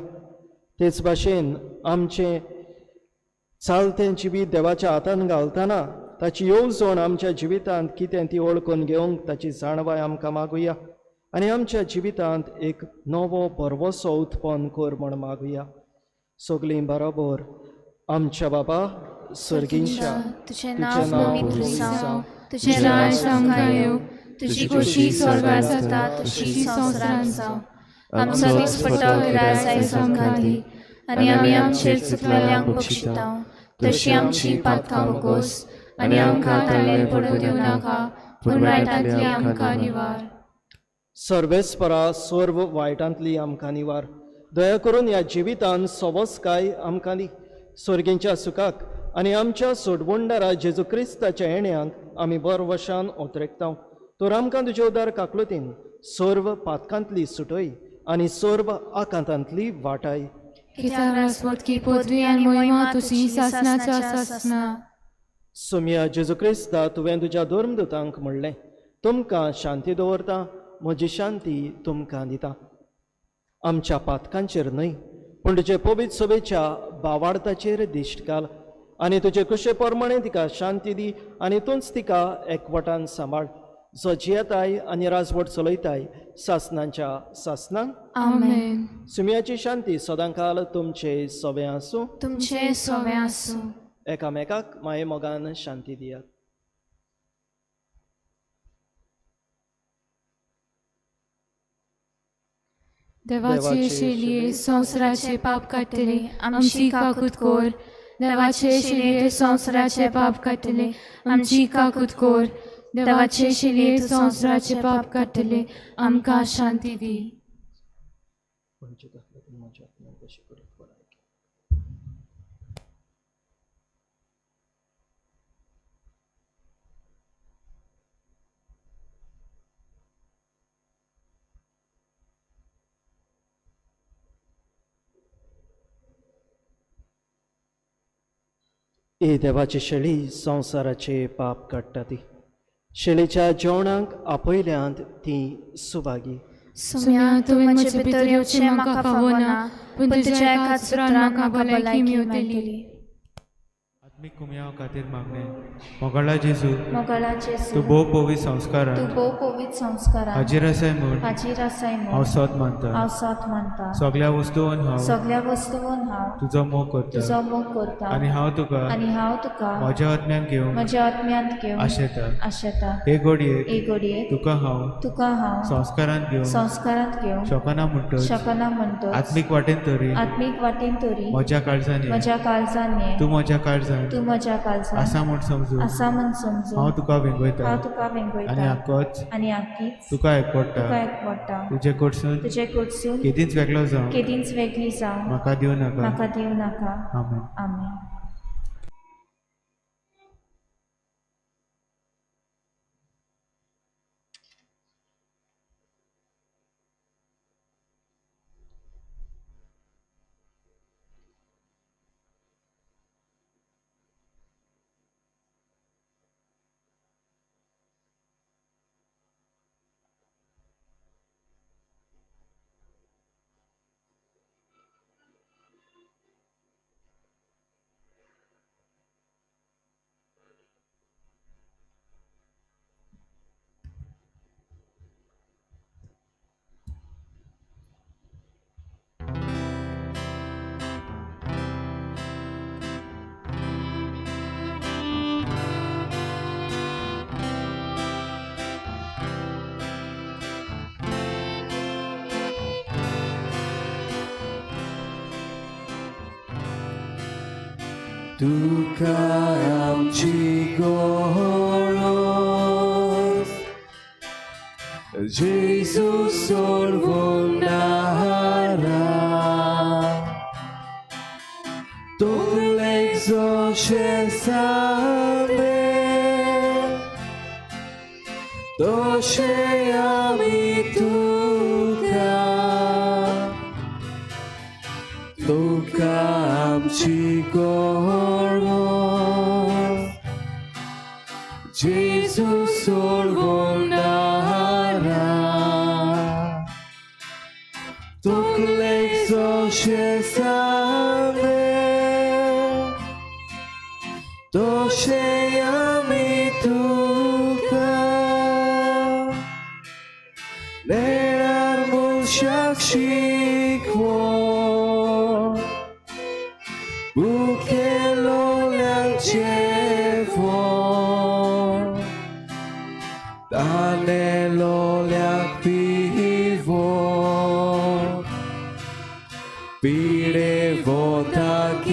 तेच भाशेन आमचें चालतें जिवीत देवाच्या हातांत घालतना ताची येवजण आमच्या जिवितांत कितें ती ओळखून घेवंक ताची जाणवाय आमकां मागुया आनी आमच्या जिवितांत एक नवो बरवसो उत्पन्न कर म्हण मागुया. सगळीं बरोबर आमच्या बाबा सर्गींच्या तुझें नांव पवित्र जावं, तुझें राज आमकां येवं, तुजी खोशी स्वर्गांत जाता तशी संवसारांत जावं. आमचो दिसपट्टो गिराय आयज आमकां दी आनी आमी आमचेर चुकलेल्यांक बक्षिता तशी आमची पातकां बगोस आनी आमकां ताल्लेर पडूं दिवं नाका, पूण वायटांतली आमकां निवार. सर्वेस्परा सर्व वायटांतली आमकां निवार. दया करून ह्या जिवितांत सवस्काय आमकां दी. स्वर्गींच्या सुखाक आनी आमच्या सोडवणदारा जेजू क्रिस्ताच्या येण्याक आमी बरवशान ओतरेकता. तर आमकां तुजे उदार काकलुतीन सर्व पातकांतली सुटय आनी सर्व आकांतांतली वाटाय. कित्याक रासवटकी पदवी आनी महिमा तुजी सासणाच्या सासणा. सुम्या जेजू क्रिस्ता तुवें तुज्या धर्मदूतांक म्हणलें, तुमकां शांती दवरता, म्हजी शांती तुमकां दिता. आमच्या पातकांचेर न्हय पूण तुजे पवित्र सभेच्या भावार्थाचेर दिश्ट घाल आनी तुजे कुशे प्रमाणे तिका शांती दी आनी तूंच तिका एकवटान सांबाळ. जो जियेताय आनी राजवट चलयताय सासणांच्या सासणांक आमेन. सुम्याची शांती सदांकाल तुमचे सोबे आसूं. तुमचे सोबे आसूं. एकामेकाक माये मोगान शांती दियात. देवाचे शिलये संवसाराचे पाप काडटले, आमची काकूत कोर. देवाचे शिलये संवसाराचे पाप काडटले, आमची काकूत कोर. देवाचे शिलये संवसाराचे पाप काडटले, आमकां शांती दी. ए देवाची शेळी संवसाराचे पाप काडटा ती. शेळीच्या जेवणाक आपयल्यांत ती सुभागी. सुम्या तुवें म्हजे भितर येवचें म्हाका फावना, पूण तुज्या एकाच उतरान म्हाका भलायकी मेळटली. आत्मीक कुमयाव खातीर मागणें. मोगळा जेजू, मोगळा जेजू, तूं भोव पवित्र संस्कारान तूं भोव पवित्र संस्कारान हाजीर आसाय म्हूण हाजीर आसाय हांव म्हूण सोत मानता. हांव साथ मानता. सगळ्या वस्तूंन हांव सगळ्या वस्तूंन हांव तुजो मोग करता तुजो मोग करता आनी हांव तुका आनी हांव तुका म्हज्या आत्म्यान घेवंक म्हज्या आत्म्यांत घेवन आशेता. आशेता. हे घडयेक एक घडयेक तुका हांव तुका हांव संस्कारान घेवंक संस्कारांत घेवन शकना म्हणटच शकना म्हणटच आत्मीक वाटेन तरी आत्मीक वाटेन तरी म्हज्या काळजान ये. म्हज्या काळजान ये. तूं म्हज्या काळजान तूं म्हज्या काळजान आसा म्हूण समजून आसा म्हूण समजून हांव तुका वेंगयता हांव तुका आनी वेंगयता आख्खोच आनी आख्खीच तुका एकवडटा. तुका एकवडटा. तुजे कडसून तुजे कडसून केदींच वेगळो जावं केदींच वेगळी जावं म्हाका दिवं नाका. म्हाका दिवं नाका. आमेन. आमेन. तुका आमची गरज जेजू सोडवणारा तोलेक जशें सांगलें तशें आमी तुका आमची गरज जेजू सोडवणारा तोलेक जशें सांगलें तशें आमी तुका नेणार मनशाक शिकवण मुखेलोल्यांक जेवण तानेलोल्यांक पिवण पिडे वोताक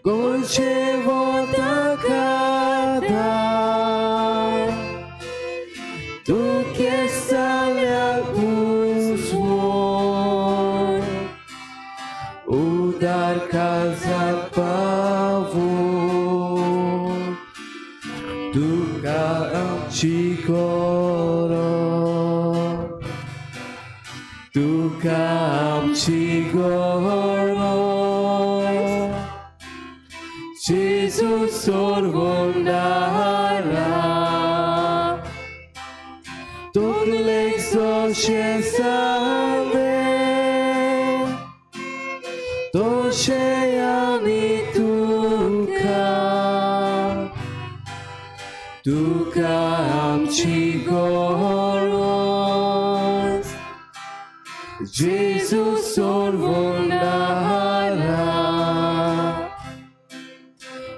गोंयचे वोताक आदार दुखेस्ताल्यांक बुजवण उदार काळजाक पावोवन तुका आमची गरज तुका आमची गरज जेजू सोडवणारा तोलेक जशें सांगलें तशें आमी तुका आमची गरज जेजू सोडवणारा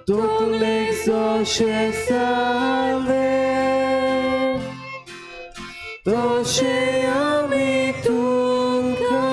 तोलेक जशें सांगलें तशें आमी तुका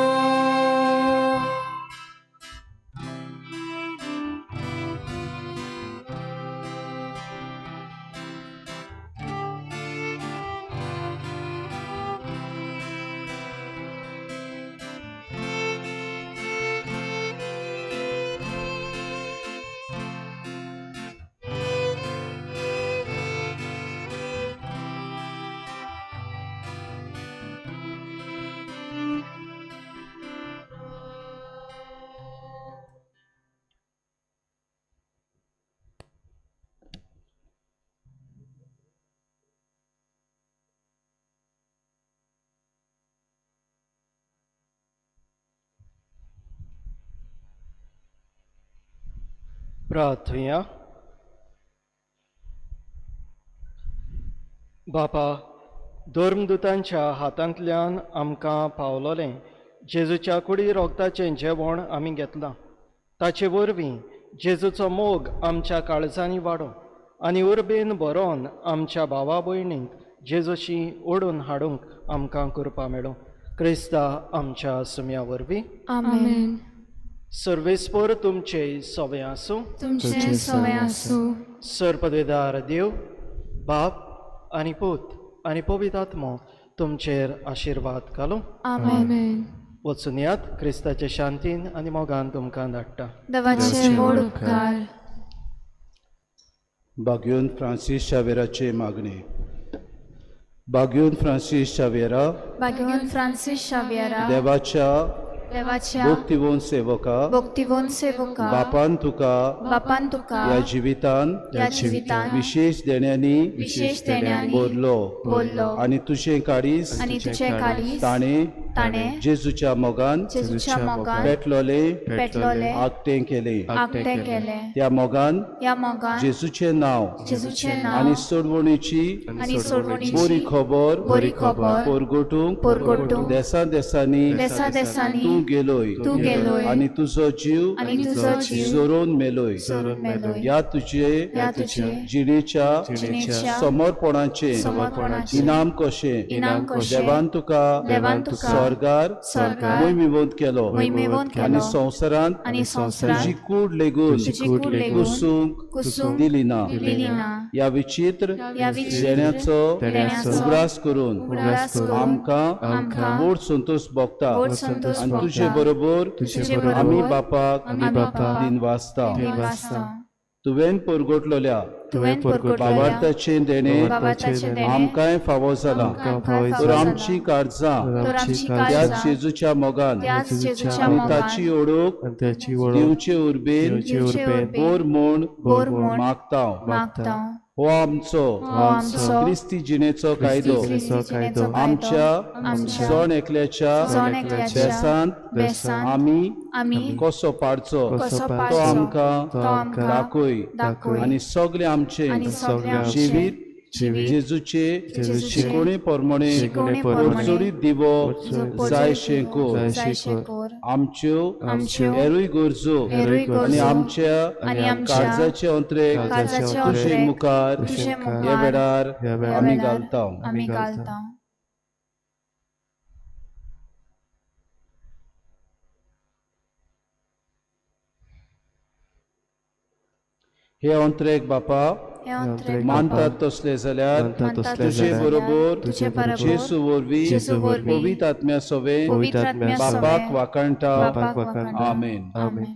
प्रार्थुया. बापा, धर्मदुतांच्या हातांतल्यान आमकां पावलोलें जेजूच्या कुडी रोगताचें जेवण आमी घेतलां. ताचे वरवीं जेजूचो मोग आमच्या काळजांनी वाडो आनी उर्बेन बरोवन आमच्या भावा भयणींक जेजूशी ओडून हाडूंक आमकां करपा मेळो. क्रिस्ता आमच्या सुम्या वरवीं. आमेन. सर्वेस्पर तुमचे सवे आसूं. तुमचे सवे आसूं. सर्पदवेदार देव, बाप आनी पूत आनी पवित्र आत्मो तुमचेर आशिर्वाद घालूं. आमेन. वचून यात, क्रिस्ताचे शांतीन आनी मोगान तुमकां धाडटा. देवाचे व्हड उपकार. बागयोन फ्रांसीस शावेराचे मागणे. बागयोन फ्रांसीस शावेरा, भाग्यवान फ्रांसीस शावियरा, देवाच्या देवाच्या भोक्तिवोन सेवका, भक्तिवंत सेवका, बापान तुका बापान तुका ह्या जिवितान विशेष विशेष देण्यानी बोरलो आनी तुझें काळीज आनी तुझे काळीज ताणें जेजूच्या मोगान पेटलोले आगतें केलें. त्या मोगान जेजूचें नांव आनी सोडवणीची बरी खबर पोरगोटूंक देसा देसांनी तूं गेलोय आनी तुजो जीव जोरोवन मेलोय. ह्या तुजे जिणेच्या समर्पणाचें इनाम कशें देवान तुका स्वर्गार मोहिमेवंत केलो मोहिमेवंत आनी केलो संवसारांत आनी संवसारांत तुजी कूड लेगून तुजी कूड लेगून कुसूंक दिली ना दिली ना ह्या विचित्र ह्या विचित्र जेण्याचो जेण्याचो उगडास करून उगडास करून आमकां व्हड संतोष भोगता व्हड संतोष आनी भोगता. तुजे बरोबर तुजे बरोबर आमी बापाक आमी बापाक दिन वाचता वाचता तुवें परगटलोल्या तुवें परगटलेल्या बाबार्थाचें देणें बाबार्थाचें देणें आमकांय फावो जाला आमकां फावो तर जाला. आमची काळजां तर आमची त्याच काळजां जेजूच्या मोगान त्याच जेजूच्या आनी मोगान ताची ओळख त्याची ओळख दिवचे उर्बेन दिवचे उर्बेन बोर म्हूण बोर म्हूण मागता मागता हो आमचो आमचो क्रिस्ती जिणेचो कायदो क्रिस्ती जिणेचो कायदो आमच्या जण एकल्याच्या जण एकल्याच्या बेसांत बेसांत आमी कसो पाडचो कसो तो पाडचो आमकां दाखय दाखय आनी सगळे आमचे आनी सगळे आमचे जिवीत जेजूचे शिकोणे प्रमाणे शिकवणे प्रमाणे परजोडीत दिवो जाय शेको जायशे कोर आमच्यो हेरूय गरजो हेरूय आनी गरजो आमच्या आनी आमच्या काळजाचे अंतरेक काळजाचे तुजे अंतरेक मुखार तुजे हे मुखार वेळार ह्या आमी वेळार घालता आमी घालता हे अंतरेक बापा हे अंतरेक मानतात तसले जाल्यार मानतात तुजे तसले बरोबर तुजे बरोबर जेसू वरवीं जेसू वरवीं पवित्र आत्म्या सवे पवित्र आत्म्या बापाक सवे वाकणटा बापाक वाकणटा. आमेन आमेन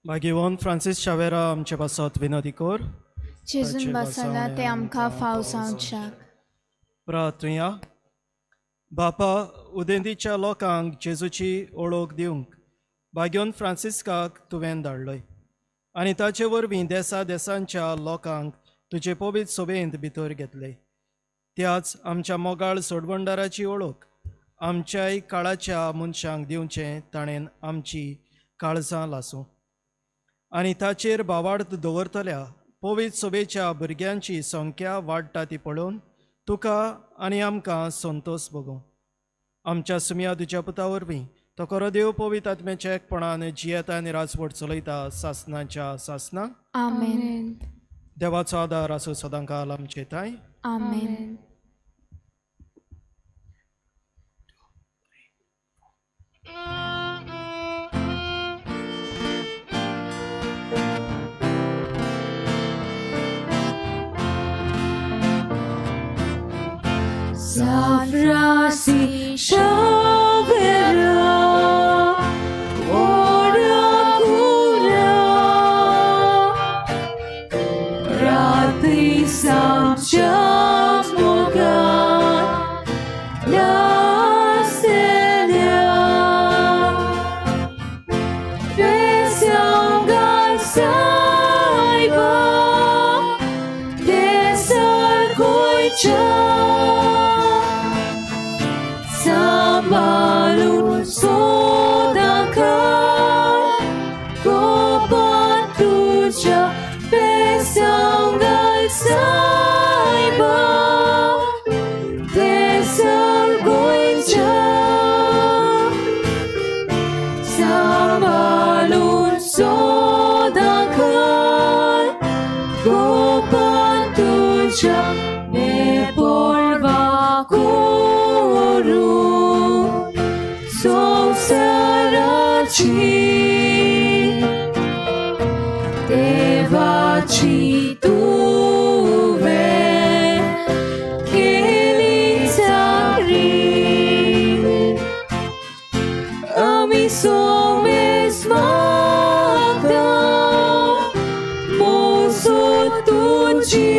भाग्यवान फ्रांसीस शावेरा आमचे पासत विनंती कर जेजून बसला ते आमकां फाव सांगशाक प्रार्थना बापा उदेंतीच्या लोकांक जेजूची ओळख दिवंक भाग्यवान फ्रांसिस्काक तुवें धाडलय आनी ताचे वरवीं देसा देसांच्या लोकांक तुजे पवित्र सभेंत भितर घेतले. त्याच आमच्या मोगाळ सोडवंडाराची ओळख आमच्याय काळाच्या मनशांक दिवचें ताणें आमची काळजां लासूं. आनी ताचेर भावार्थ दवरतल्या पवित्र सभेच्या भुरग्यांची संख्या वाडटा ती पळोवन तुका आनी आमकां संतोश भोगूं. आमच्या सुम्या तुज्या पुता वरवीं तो खरो देव पवित्र आत्म्याच्या एकपणान जियेता आनी राजवट चलयता सासनाच्या सासना. आमेन. देवाचो आदार आसूं सदांकाल आमचे ताय. आमेन. Savrasi shavera, ora cura, rati samchas mogan, naselia, besangal saiba, desar koicha. Sambalun sodakan Kopan tuja Pesanggal saiba Desal goinja Sambalun sodakan Kopan tuja Nepolvaku Sarachi Devachi tuve Kelizari Ami somes magda Moso tuji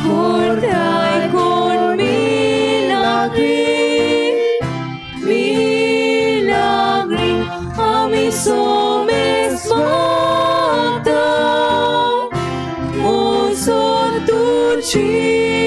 Kordai con milagri Somes magda, moso tuci.